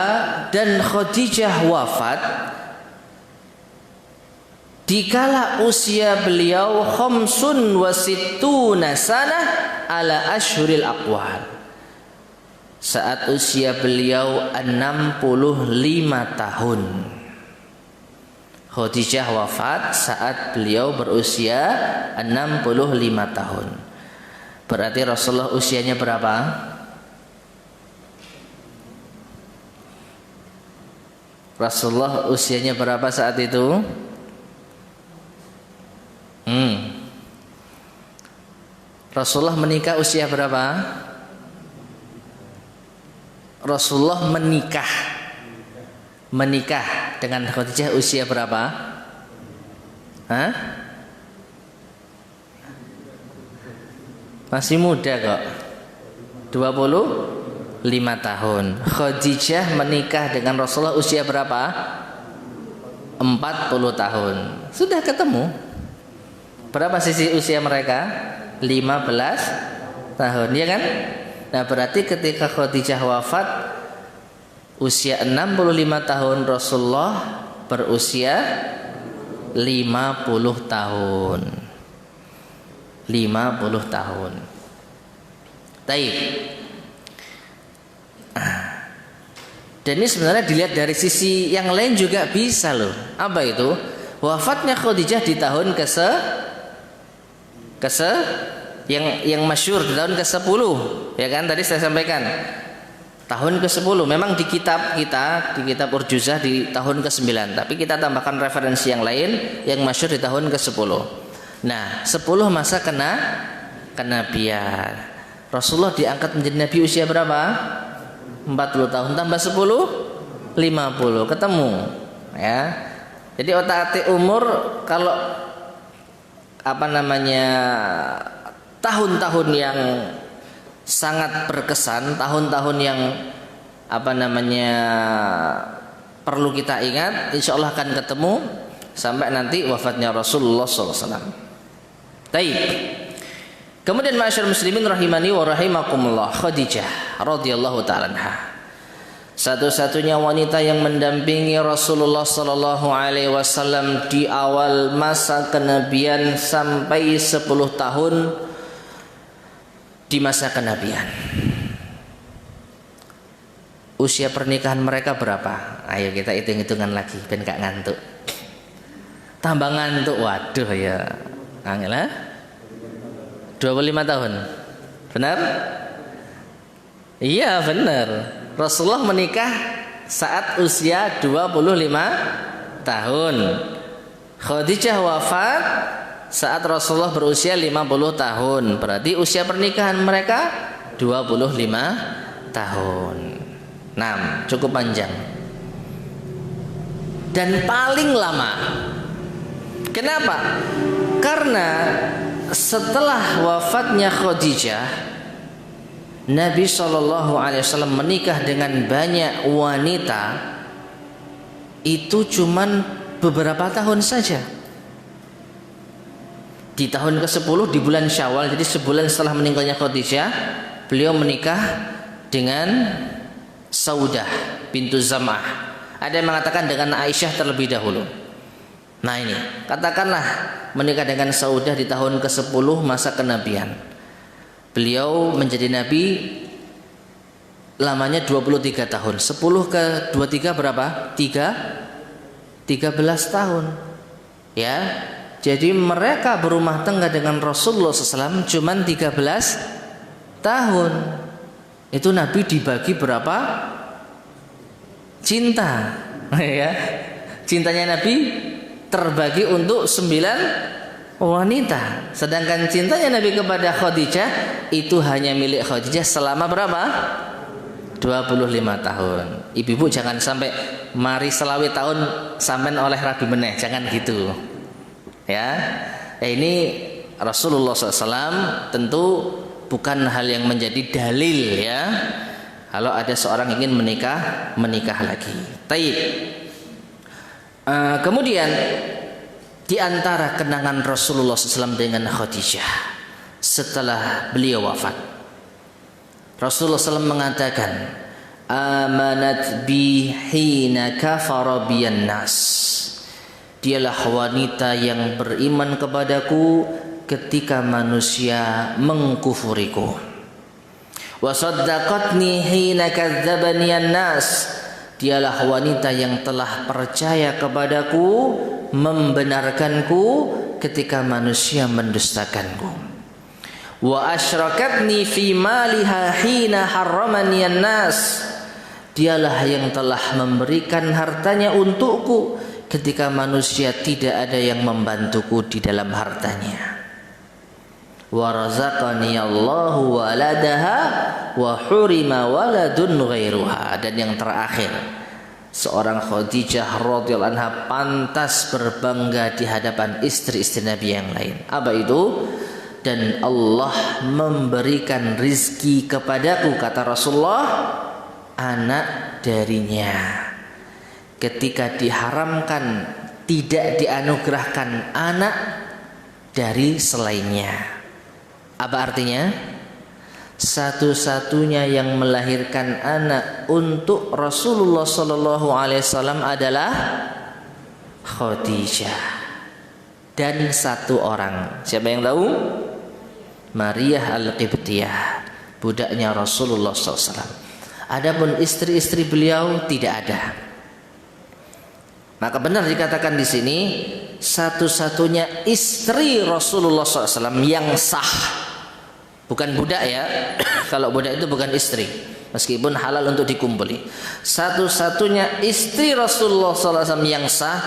dan Khadijah wafat dikala usia beliau 65 sanah ala ashuril aqwal. Saat usia beliau 65 tahun. Khadijah wafat saat beliau berusia 65 tahun. Berarti Rasulullah usianya berapa? Rasulullah usianya berapa saat itu? Rasulullah menikah usia berapa? Rasulullah menikah dengan Khadijah usia berapa? Hah? Masih muda kok. 25 tahun. Khadijah menikah dengan Rasulullah usia berapa? 40 tahun. Sudah ketemu. Berapa sisi usia mereka? 15 tahun, ya kan? Nah, berarti ketika Khadijah wafat usia 65 tahun, Rasulullah berusia 50 tahun. 50 tahun. Taib. Dan ini sebenarnya dilihat dari sisi yang lain juga bisa loh. Apa itu? Wafatnya Khadijah di tahun yang masyhur di tahun ke-10, ya kan, tadi saya sampaikan tahun ke-10. Memang di kitab kita, di kitab Urjuzah di tahun ke-9, tapi kita tambahkan referensi yang lain yang masyhur di tahun ke-10. Nah, 10 masa kenabian. Rasulullah diangkat menjadi nabi usia berapa? 40 tahun tambah 10 50, ketemu ya. Jadi otak-atik umur kalau tahun-tahun yang sangat berkesan, tahun-tahun yang perlu kita ingat, insya Allah akan ketemu sampai nanti wafatnya Rasulullah SAW. Taib. Kemudian ma'asyar muslimin rahimani wa rahimakumullah, Khadijah radhiyallahu ta'ala anha, satu-satunya wanita yang mendampingi Rasulullah sallallahu alaihi wasallam di awal masa kenabian sampai 10 tahun di masa kenabian. Usia pernikahan mereka berapa? Ayo kita hitung-hitungan lagi ben gak ngantuk. Tambah ngantuk, waduh ya. Angel ha? 25 tahun. Benar? Iya, benar. Rasulullah menikah saat usia 25 tahun. Khadijah wafat saat Rasulullah berusia 50 tahun. Berarti usia pernikahan mereka 25 tahun. 6, cukup panjang. Dan paling lama. Kenapa? Karena setelah wafatnya Khadijah, Nabi SAW menikah dengan banyak wanita itu cuman beberapa tahun saja. Di tahun ke-10 di bulan Syawal, jadi sebulan setelah meninggalnya Khadijah, beliau menikah dengan Saudah bintu Zam'ah. Ada yang mengatakan dengan Aisyah terlebih dahulu. Nah ini, katakanlah menikah dengan Saudah di tahun ke-10 masa kenabian. Beliau menjadi nabi lamanya 23 tahun. 10 ke 23 berapa? 13 tahun. Ya. Jadi mereka berumah tangga dengan Rasulullah SAW cuman 13 tahun. Itu Nabi dibagi berapa cinta, ya. Cintanya Nabi terbagi untuk 9 wanita. Sedangkan cintanya Nabi kepada Khadijah itu hanya milik Khadijah selama berapa? 25 tahun. Ibu-ibu jangan sampai mari selawi tahun sampean oleh Rabi meneh, jangan gitu. Ya. Ini Rasulullah SAW tentu bukan hal yang menjadi dalil, ya. Kalau ada seorang ingin menikah lagi. Taib. Kemudian di antara kenangan Rasulullah SAW dengan Khadijah setelah beliau wafat, Rasulullah SAW mengatakan, amanat bi hina kafara biyan nas. Dialah wanita yang beriman kepadaku ketika manusia mengkufuriku. Wa saddaqatni hina kadzdzabani an-nas. Dialah wanita yang telah percaya kepadaku, membenarkanku ketika manusia mendustakanku. Wa asyrakatni fi maliha hina harramani an-nas. Dialah yang telah memberikan hartanya untukku ketika manusia tidak ada yang membantuku di dalam hartanya. Wa razaqani Allahu waladaha wa hurima waladun ghairuha. Dan yang terakhir, seorang Khadijah radhiyallahu anha pantas berbangga di hadapan istri-istri Nabi yang lain. Apa itu? Dan Allah memberikan rizki kepadaku, kata Rasulullah, anak darinya. Ketika diharamkan, tidak dianugerahkan anak dari selainnya. Apa artinya? Satu-satunya yang melahirkan anak untuk Rasulullah SAW adalah Khadijah. Dan satu orang, siapa yang tahu? Maria Al-Qibtiyah, budaknya Rasulullah SAW. Adapun istri-istri beliau tidak ada. Maka benar dikatakan di sini, satu-satunya istri Rasulullah SAW yang sah, bukan budak ya. Kalau budak itu bukan istri, meskipun halal untuk dikumpuli. Satu-satunya istri Rasulullah SAW yang sah,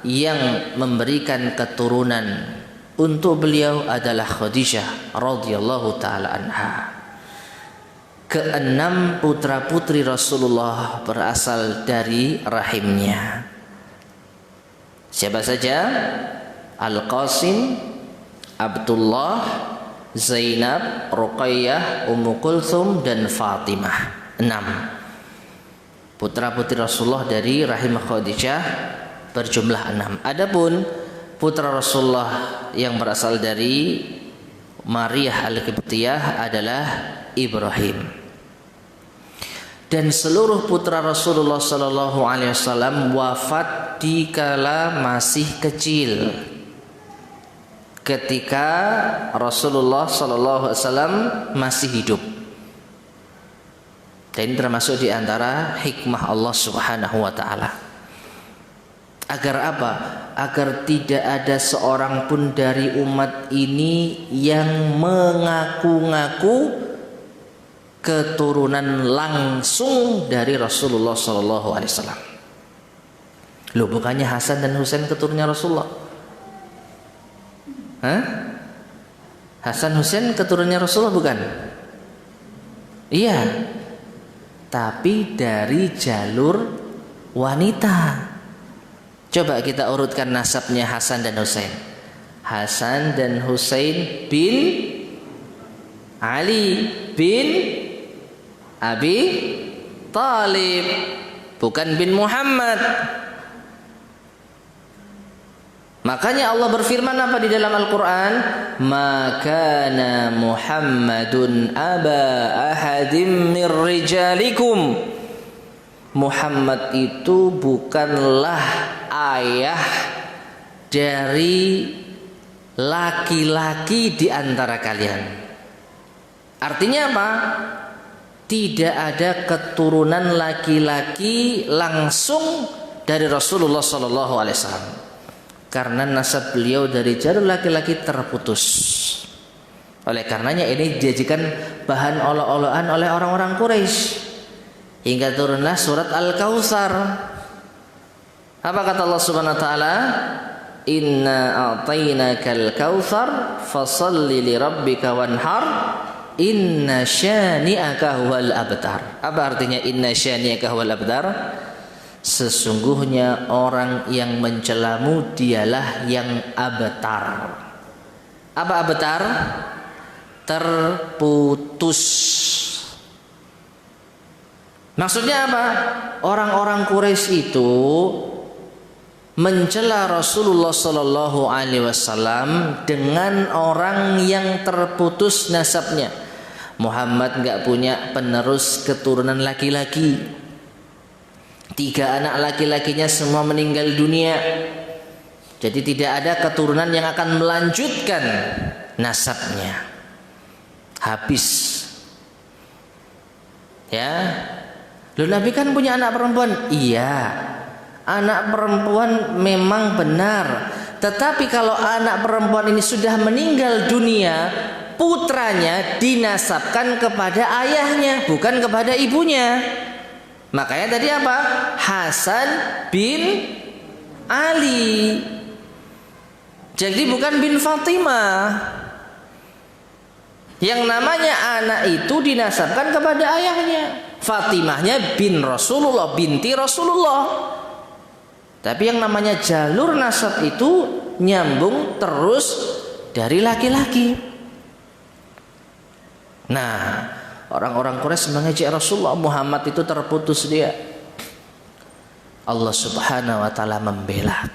yang memberikan keturunan untuk beliau adalah Khadijah radhiyallahu taala anha. Keenam putra putri Rasulullah berasal dari rahimnya. Siapa saja? Al-Qasim, Abdullah, Zainab, Ruqayyah, Ummu Kulthum, dan Fatimah. 6 putra putri Rasulullah dari rahim Khadijah berjumlah 6. Adapun putra Rasulullah yang berasal dari Maria Al-Qibtiyah adalah Ibrahim. Dan seluruh putra Rasulullah SAW wafat dikala masih kecil, ketika Rasulullah SAW masih hidup. Dan ini termasuk di antara hikmah Allah Subhanahu wa taala. Agar apa? Agar tidak ada seorang pun dari umat ini yang mengaku-ngaku keturunan langsung dari Rasulullah SAW. Loh, bukannya Hasan dan Husain keturunannya Rasulullah? Hah? Hasan Husain keturunannya Rasulullah bukan? Iya. Tapi dari jalur wanita. Coba kita urutkan nasabnya Hasan dan Husain. Hasan dan Husain bin Ali bin Abi Talib, bukan bin Muhammad. Makanya Allah berfirman apa di dalam Al-Quran? Makana Muhammadun aba ahadim mir rijalikum. Muhammad itu bukanlah ayah dari laki-laki di antara kalian. Artinya apa? Tidak ada keturunan laki-laki langsung dari Rasulullah SAW. Karena nasab beliau dari jalur laki-laki terputus. Oleh karenanya ini dijadikan bahan olok-olokan oleh orang-orang Quraisy hingga turunlah surat Al-Kautsar. Apa kata Allah Subhanahu wa taala? Inna a'tainakal kautsar fasholli lirabbika wanhar inna syani'aka huwal abtar. Apa artinya inna syani'aka huwal abtar? Sesungguhnya orang yang mencelamu dialah yang abtar. Apa abtar? Terputus. Maksudnya apa? Orang-orang Quraisy itu mencela Rasulullah Sallallahu Alaihi Wasallam dengan orang yang terputus nasabnya. Muhammad nggak punya penerus keturunan laki-laki. 3 anak laki-lakinya semua meninggal dunia. Jadi tidak ada keturunan yang akan melanjutkan nasabnya. Habis. Ya. Loh, Nabi kan punya anak perempuan. Iya. Anak perempuan memang benar, tetapi kalau anak perempuan ini sudah meninggal dunia, putranya dinasabkan kepada ayahnya, bukan kepada ibunya. Makanya tadi apa? Hasan bin Ali. Jadi bukan bin Fatimah. Yang namanya anak itu dinasabkan kepada ayahnya. Fatimahnya bin Rasulullah, binti Rasulullah. Tapi yang namanya jalur nasab itu nyambung terus dari laki-laki. Nah, orang-orang Quraisy mengejek Rasulullah, Muhammad itu terputus dia. Allah Subhanahu wa taala membela.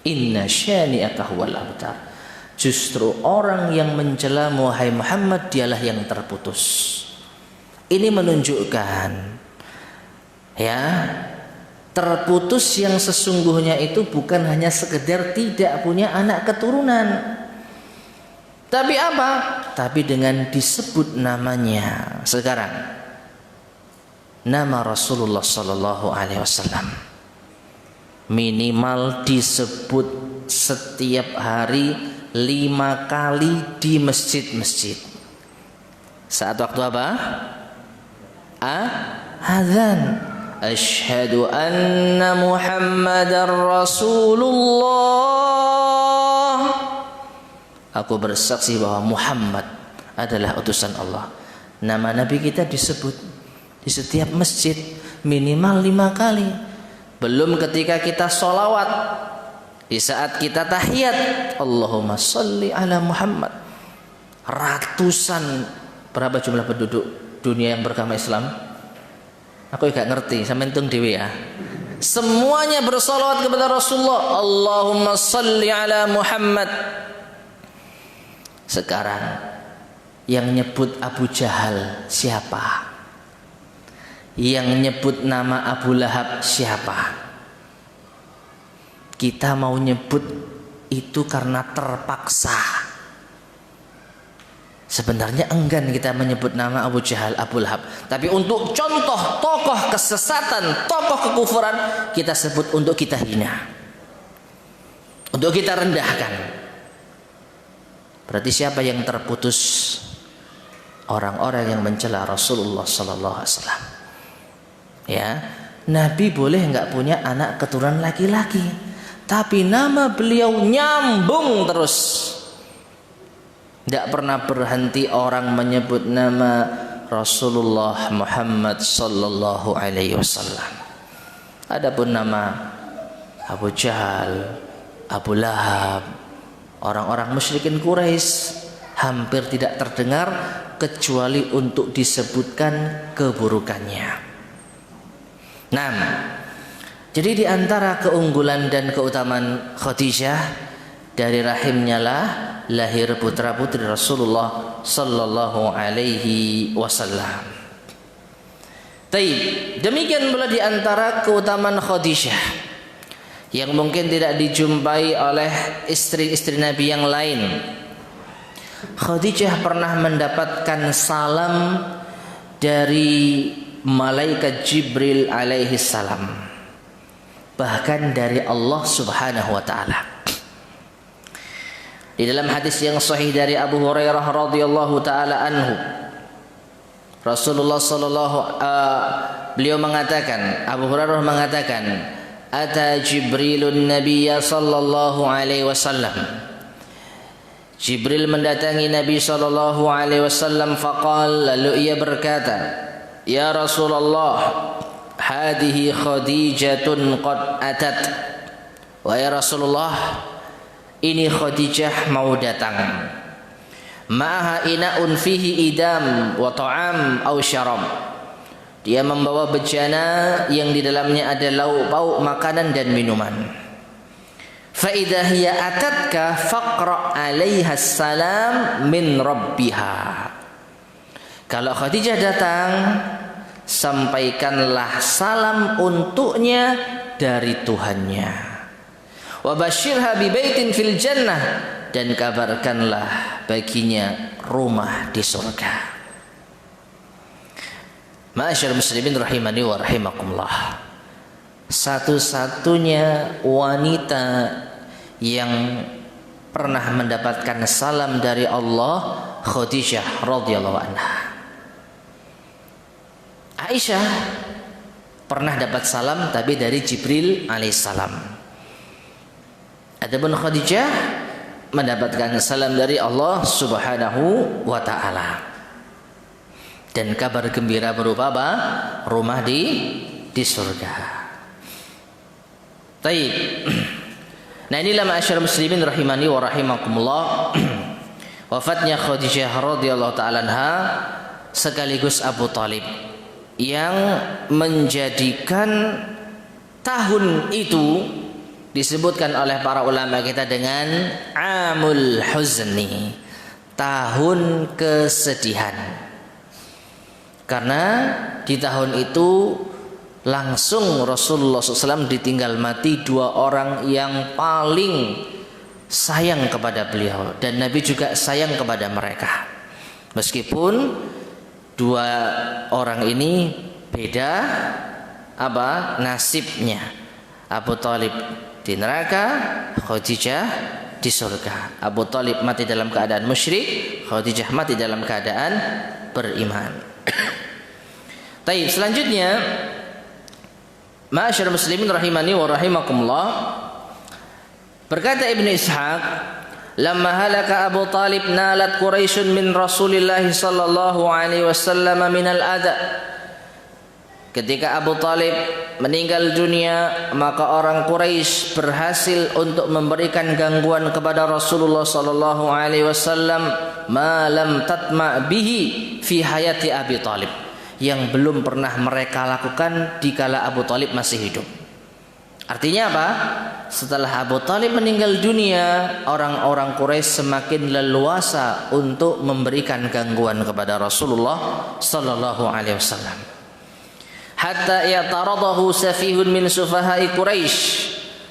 Inna syani'aka huwal abtar. Justru orang yang mencela wahai Muhammad dialah yang terputus. Ini menunjukkan ya, terputus yang sesungguhnya itu bukan hanya sekedar tidak punya anak keturunan. Tapi apa? Tapi dengan disebut namanya. Sekarang nama Rasulullah Sallallahu Alaihi Wasallam minimal disebut setiap hari 5 kali di masjid-masjid. Saat waktu apa? Azan. Asyhadu anna Muhammadar Rasulullah. Aku bersaksi bahwa Muhammad adalah utusan Allah. Nama Nabi kita disebut di setiap masjid minimal 5 kali. Belum ketika kita sholawat, di saat kita tahiyat, Allahumma sholli ala Muhammad. Ratusan, berapa jumlah penduduk dunia yang beragama Islam? Aku gak ngerti, sampeyan hitung dhewe ya. Semuanya bersolawat kepada Rasulullah. Allahumma sholli ala Muhammad. Sekarang yang nyebut Abu Jahal siapa? Yang nyebut nama Abu Lahab siapa? Kita mau nyebut itu karena terpaksa. Sebenarnya enggan kita menyebut nama Abu Jahal, Abu Lahab. Tapi untuk contoh tokoh kesesatan, tokoh kekufuran, kita sebut untuk kita hina, untuk kita rendahkan. Berarti siapa yang terputus? Orang-orang yang mencela Rasulullah Sallallahu Alaihi Wasallam. Ya, Nabi boleh nggak punya anak keturunan laki-laki, tapi nama beliau nyambung terus. Tidak pernah berhenti orang menyebut nama Rasulullah Muhammad Sallallahu Alaihi Wasallam. Adapun nama Abu Jahal, Abu Lahab, orang-orang musyrikin Quraisy hampir tidak terdengar kecuali untuk disebutkan keburukannya. Nah, jadi di antara keunggulan dan keutamaan Khadijah, dari rahimnya lah lahir putra-putri Rasulullah Sallallahu Alaihi Wasallam. Taib. Demikian pula di antara keutamaan Khadijah yang mungkin tidak dijumpai oleh istri-istri Nabi yang lain. Khadijah pernah mendapatkan salam dari malaikat Jibril alaihi salam, bahkan dari Allah Subhanahu wa taala. Di dalam hadis yang sahih dari Abu Hurairah radhiyallahu taala anhu, Rasulullah beliau mengatakan, Abu Hurairah mengatakan, ata Jibrilun Nabiyya sallallahu alaihi wasallam. Jibril mendatangi Nabi sallallahu alaihi wasallam faqal, lalu ia berkata, ya Rasulullah, hadhihi Khadijatun qad atat. Wahai Rasulullah, ini Khadijah mau datang. Ma'aha ina'un fihi idam wa ta'am aw syarab. Dia membawa bejana yang di dalamnya ada lauk pauk makanan dan minuman. Fa idza hiya atatka faqra 'alaiha salam min rabbiha. Kalau Khadijah datang, sampaikanlah salam untuknya dari Tuhannya. Wa basyirha bi baitin fil jannah, dan kabarkanlah baginya rumah di surga. Ma'asyiral muslimin rahimani wa rahimakumullah. Satu-satunya wanita yang pernah mendapatkan salam dari Allah, Khadijah radhiyallahu anha. Aisyah pernah dapat salam tapi dari Jibril alaihissalam. Adapun Khadijah mendapatkan salam dari Allah Subhanahu wa taala. Dan kabar gembira berupa apa? Rumah di surga. Baik. Nah, inilah ma'asyiral muslimin rahimani wa rahimakumullah. Wafatnya Khadijah radhiyallahu taala anha sekaligus Abu Thalib yang menjadikan tahun itu disebutkan oleh para ulama kita dengan Amul Huzni, tahun kesedihan. Karena di tahun itu langsung Rasulullah SAW ditinggal mati dua orang yang paling sayang kepada beliau, dan Nabi juga sayang kepada mereka. Meskipun dua orang ini beda nasibnya. Abu Thalib di neraka, Khadijah di surga. Abu Thalib mati dalam keadaan musyrik, Khadijah mati dalam keadaan beriman. Baik, selanjutnya ma'asyiral muslimin rahimani wa rahimakumullah, berkata Ibnu Ishaq, lamma halaka Abu Thalib nalat Quraisyun min Rasulillah sallallahu alaihi wasallam min al-adha. Ketika Abu Thalib meninggal dunia, maka orang Quraisy berhasil untuk memberikan gangguan kepada Rasulullah sallallahu alaihi wasallam ma lam tatma bihi fi hayati Abi Thalib, yang belum pernah mereka lakukan dikala Abu Thalib masih hidup. Artinya apa? Setelah Abu Thalib meninggal dunia, orang-orang Quraisy semakin leluasa untuk memberikan gangguan kepada Rasulullah sallallahu alaihi wasallam. Hatta i'taradahu safihun min sufahai Quraisy,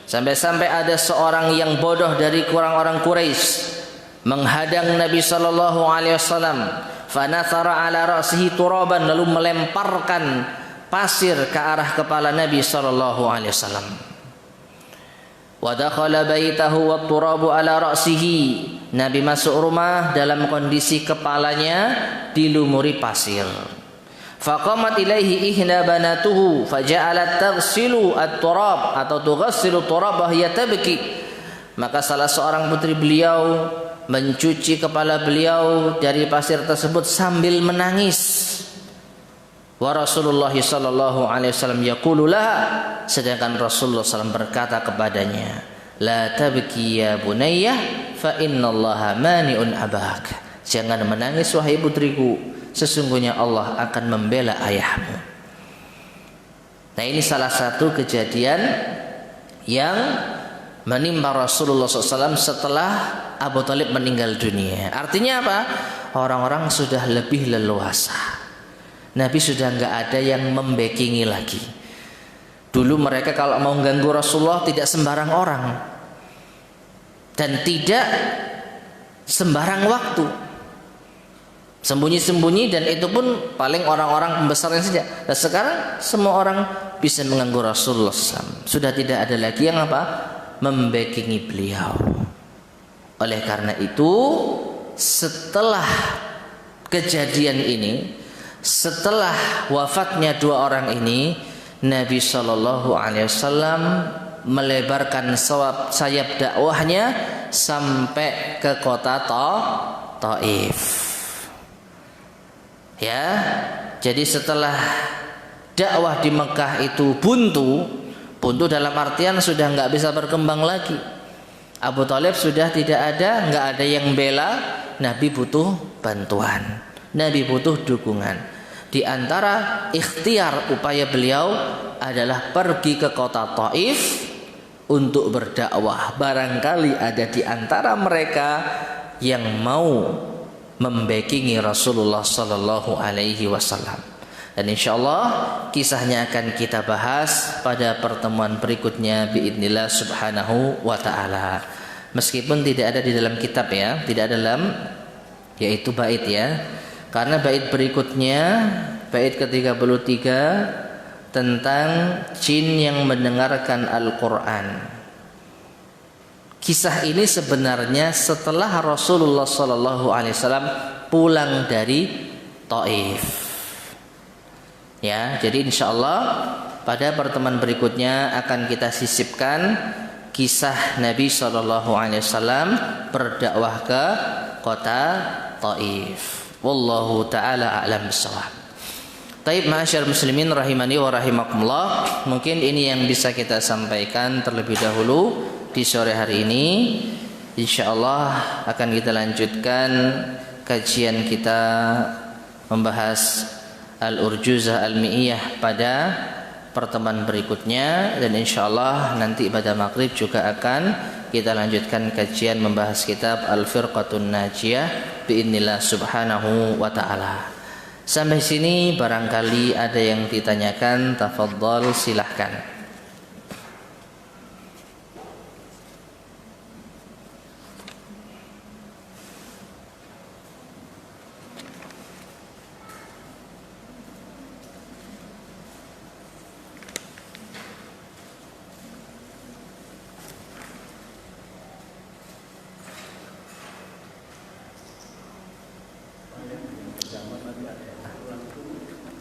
sampai-sampai ada seorang yang bodoh dari orang-orang Quraisy menghadang Nabi sallallahu alaihi wasallam. Fanathara ala ra'sihi turaban, lalu melemparkan pasir ke arah kepala Nabi sallallahu alaihi wasallam. Wa dakhala baitahu wat turabu ala ra'sihi. Nabi masuk rumah dalam kondisi kepalanya dilumuri pasir. Faqamat ilaihi ihna banatuhu faja'alat taghsilu at-turab atau tughassilu turab wa hiya tabki. Maka salah seorang putri beliau mencuci kepala beliau dari pasir tersebut sambil menangis. Wa Rasulullah sallallahu alaihi wasallam yaqulu laha, sedangkan Rasulullah SAW berkata kepadanya, la tabki ya bunayya fa innallaha mani'un abak. Jangan menangis wahai putriku, sesungguhnya Allah akan membela ayahmu. Nah, ini salah satu kejadian yang menimpa Rasulullah SAW setelah Abu Thalib meninggal dunia. Artinya apa? Orang-orang sudah lebih leluasa. Nabi sudah nggak ada yang membackingi lagi. Dulu mereka kalau mau ganggu Rasulullah tidak sembarang orang dan tidak sembarang waktu, sembunyi-sembunyi, dan itu pun paling orang-orang pembesarnya saja. Dan sekarang semua orang bisa mengganggu Rasulullah SAW. Sudah tidak ada lagi yang membackingi beliau. Oleh karena itu, setelah kejadian ini, setelah wafatnya dua orang ini, Nabi Shallallahu Alaihi Wasallam melebarkan sayap dakwahnya sampai ke kota Taif. Ya, jadi setelah dakwah di Mekah itu buntu dalam artian sudah nggak bisa berkembang lagi. Abu Thalib sudah tidak ada, nggak ada yang bela. Nabi butuh bantuan, Nabi butuh dukungan. Di antara ikhtiar upaya beliau adalah pergi ke kota Taif untuk berdakwah. Barangkali ada di antara mereka yang mau membackingi Rasulullah Sallallahu Alaihi Wasallam. Dan insya Allah kisahnya akan kita bahas pada pertemuan berikutnya biidznillah subhanahu wa ta'ala. Meskipun tidak ada di dalam kitab ya, tidak ada dalam yaitu bait ya. Karena bait berikutnya, bait ke-33 tentang jin yang mendengarkan Al-Quran. Kisah ini sebenarnya setelah Rasulullah Sallallahu Alaihi Wasallam pulang dari Taif. Ya, jadi insya Allah pada pertemuan berikutnya akan kita sisipkan kisah Nabi Shallallahu Alaihi Wasallam berdakwah ke kota Taif. Wallahu taala a'lam bishawab. Taib ma'asyar muslimin rahimani wa rahimakumullah. Mungkin ini yang bisa kita sampaikan terlebih dahulu di sore hari ini. Insya Allah akan kita lanjutkan kajian kita membahas Al-Urjuzah Al-Mi'iyah pada pertemuan berikutnya, dan insyaallah nanti pada maghrib juga akan kita lanjutkan kajian membahas kitab Al-Firqatun Najiyah biidznillah subhanahu wa ta'ala. Sampai sini barangkali ada yang ditanyakan, tafadhal silahkan.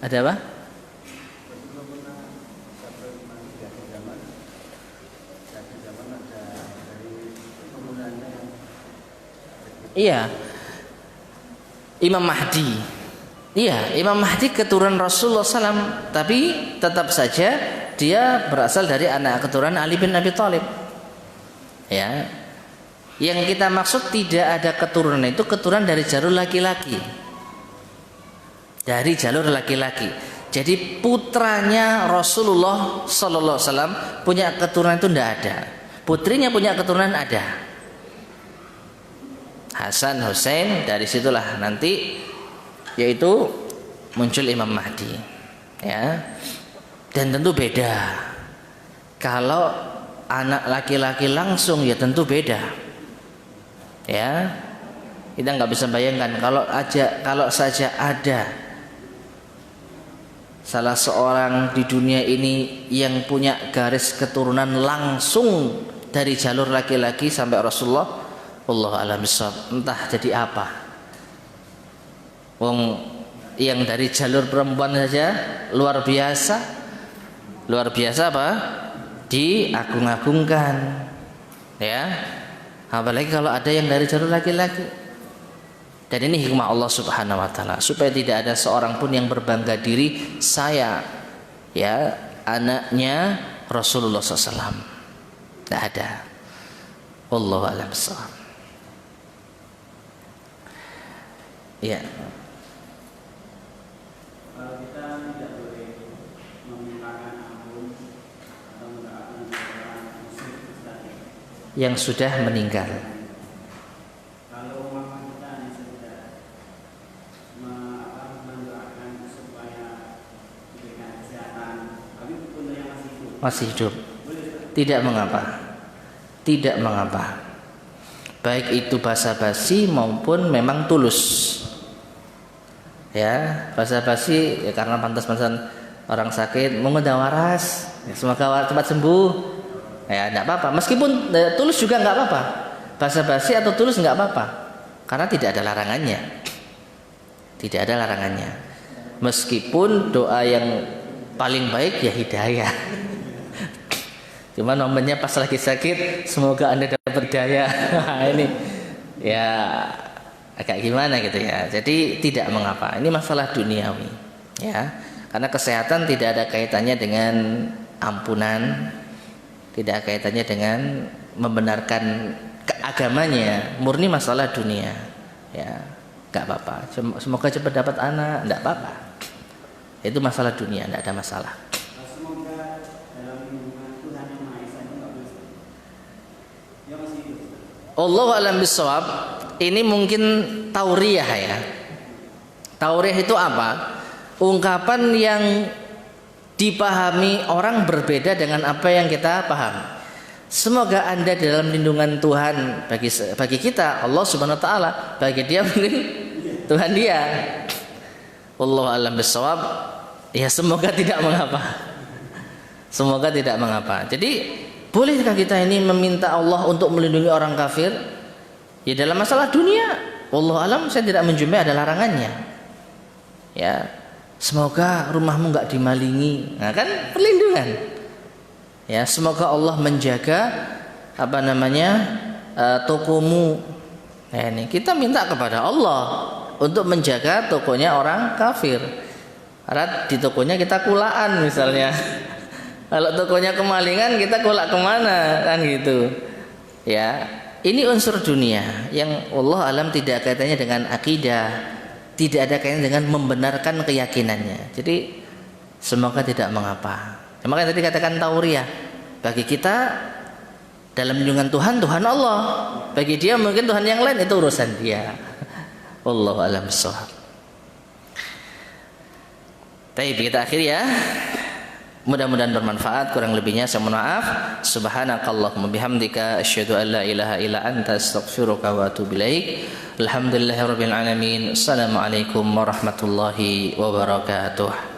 Ada apa? Iya, Imam Mahdi. Iya, Imam Mahdi keturunan Rasulullah SAW, tapi tetap saja dia berasal dari anak keturunan Ali bin Abi Thalib. Ya, yang kita maksud tidak ada keturunan itu keturunan dari jalur laki-laki. Dari jalur laki-laki. Jadi putranya Rasulullah Sallallahu Alaihi Wasallam punya keturunan itu tidak ada. Putrinya punya keturunan ada. Hasan, Husain, dari situlah nanti yaitu muncul Imam Mahdi. Ya. Dan tentu beda. Kalau anak laki-laki langsung ya tentu beda. Ya. Kita nggak bisa bayangkan kalau saja ada salah seorang di dunia ini yang punya garis keturunan langsung dari jalur laki-laki sampai Rasulullah, wallahu a'lam bishawab, entah jadi apa. Wong yang dari jalur perempuan saja luar biasa apa? Diagung-agungkan. Ya. Apalagi kalau ada yang dari jalur laki-laki. Dan ini hikmah Allah Subhanahu wa taala supaya tidak ada seorang pun yang berbangga diri saya ya anaknya Rasulullah SAW. Tidak ada. Wallahu a'lam bishawab. Ya. Kalau kita tidak boleh memintakan ampun atau mendoakan orang musyrik yang sudah meninggal. Kalau umat kita yang sudah mendoakan supaya diberikan kesehatan, tapi untuk yang masih hidup, tidak mengapa. Tidak mengapa. Baik itu basa-basi maupun memang tulus. Ya, basa-basi ya karena pantas-pantasan orang sakit mengundang waras, ya, semoga cepat sembuh. Ya, enggak apa-apa. Meskipun tulus juga enggak apa-apa. basa-basi atau tulus nggak apa-apa, karena tidak ada larangannya. Tidak ada larangannya. Meskipun doa yang paling baik ya hidayah. Cuma momennya pas lagi sakit, semoga Anda dapat hidayah. Ini ya agak gimana gitu ya. Jadi tidak mengapa. Ini masalah duniawi, ya. Karena kesehatan tidak ada kaitannya dengan ampunan, tidak ada kaitannya dengan membenarkan keagamanya, murni masalah dunia, ya. Gak apa-apa. Semoga cepat dapat anak, enggak apa-apa. Itu masalah dunia, enggak ada masalah. Semoga dalam lindungan Tuhan yang Maha Esa itu nggak boleh. Ya masih hidup. Allahu a'lam bishawab. Ini mungkin tauriyah ya. Tauriyah itu apa? Ungkapan yang dipahami orang berbeda dengan apa yang kita paham. Semoga Anda dalam lindungan Tuhan bagi kita, Allah Subhanahu wa taala, bagi dia mungkin Tuhan dia. Wallahu a'lam bishawab. Ya semoga tidak mengapa. Semoga tidak mengapa. Jadi bolehkah kita ini meminta Allah untuk melindungi orang kafir? Ya dalam masalah dunia, wallahu a'lam, saya tidak menjumpai ada larangannya. Ya, semoga rumahmu enggak dimalingi. Nah, kan perlindungan. Ya, semoga Allah menjaga tokomu. Nah, ini kita minta kepada Allah untuk menjaga tokonya orang kafir. Karena di tokonya kita kulaan misalnya. Kalau tokonya kemalingan, kita kulak kemana kan gitu. Ya, ini unsur dunia yang Allah alam tidak kaitannya dengan akidah, tidak ada kaitannya dengan membenarkan keyakinannya. Jadi semoga tidak mengapa. Makanya tadi katakan tauriyah, bagi kita dalam lindungan Tuhan, Tuhan Allah. Bagi dia mungkin Tuhan yang lain, itu urusan dia. Wallahu a'lam bishawab. Baik, kita akhiri ya. Mudah-mudahan bermanfaat. Kurang lebihnya saya mohon maaf. Subhanakallahumma bihamdika asyhadu an la ilaha illa anta astaghfiruka wa atubu ilaik. Alhamdulillahirabbil alamin. Assalamualaikum warahmatullahi wabarakatuh.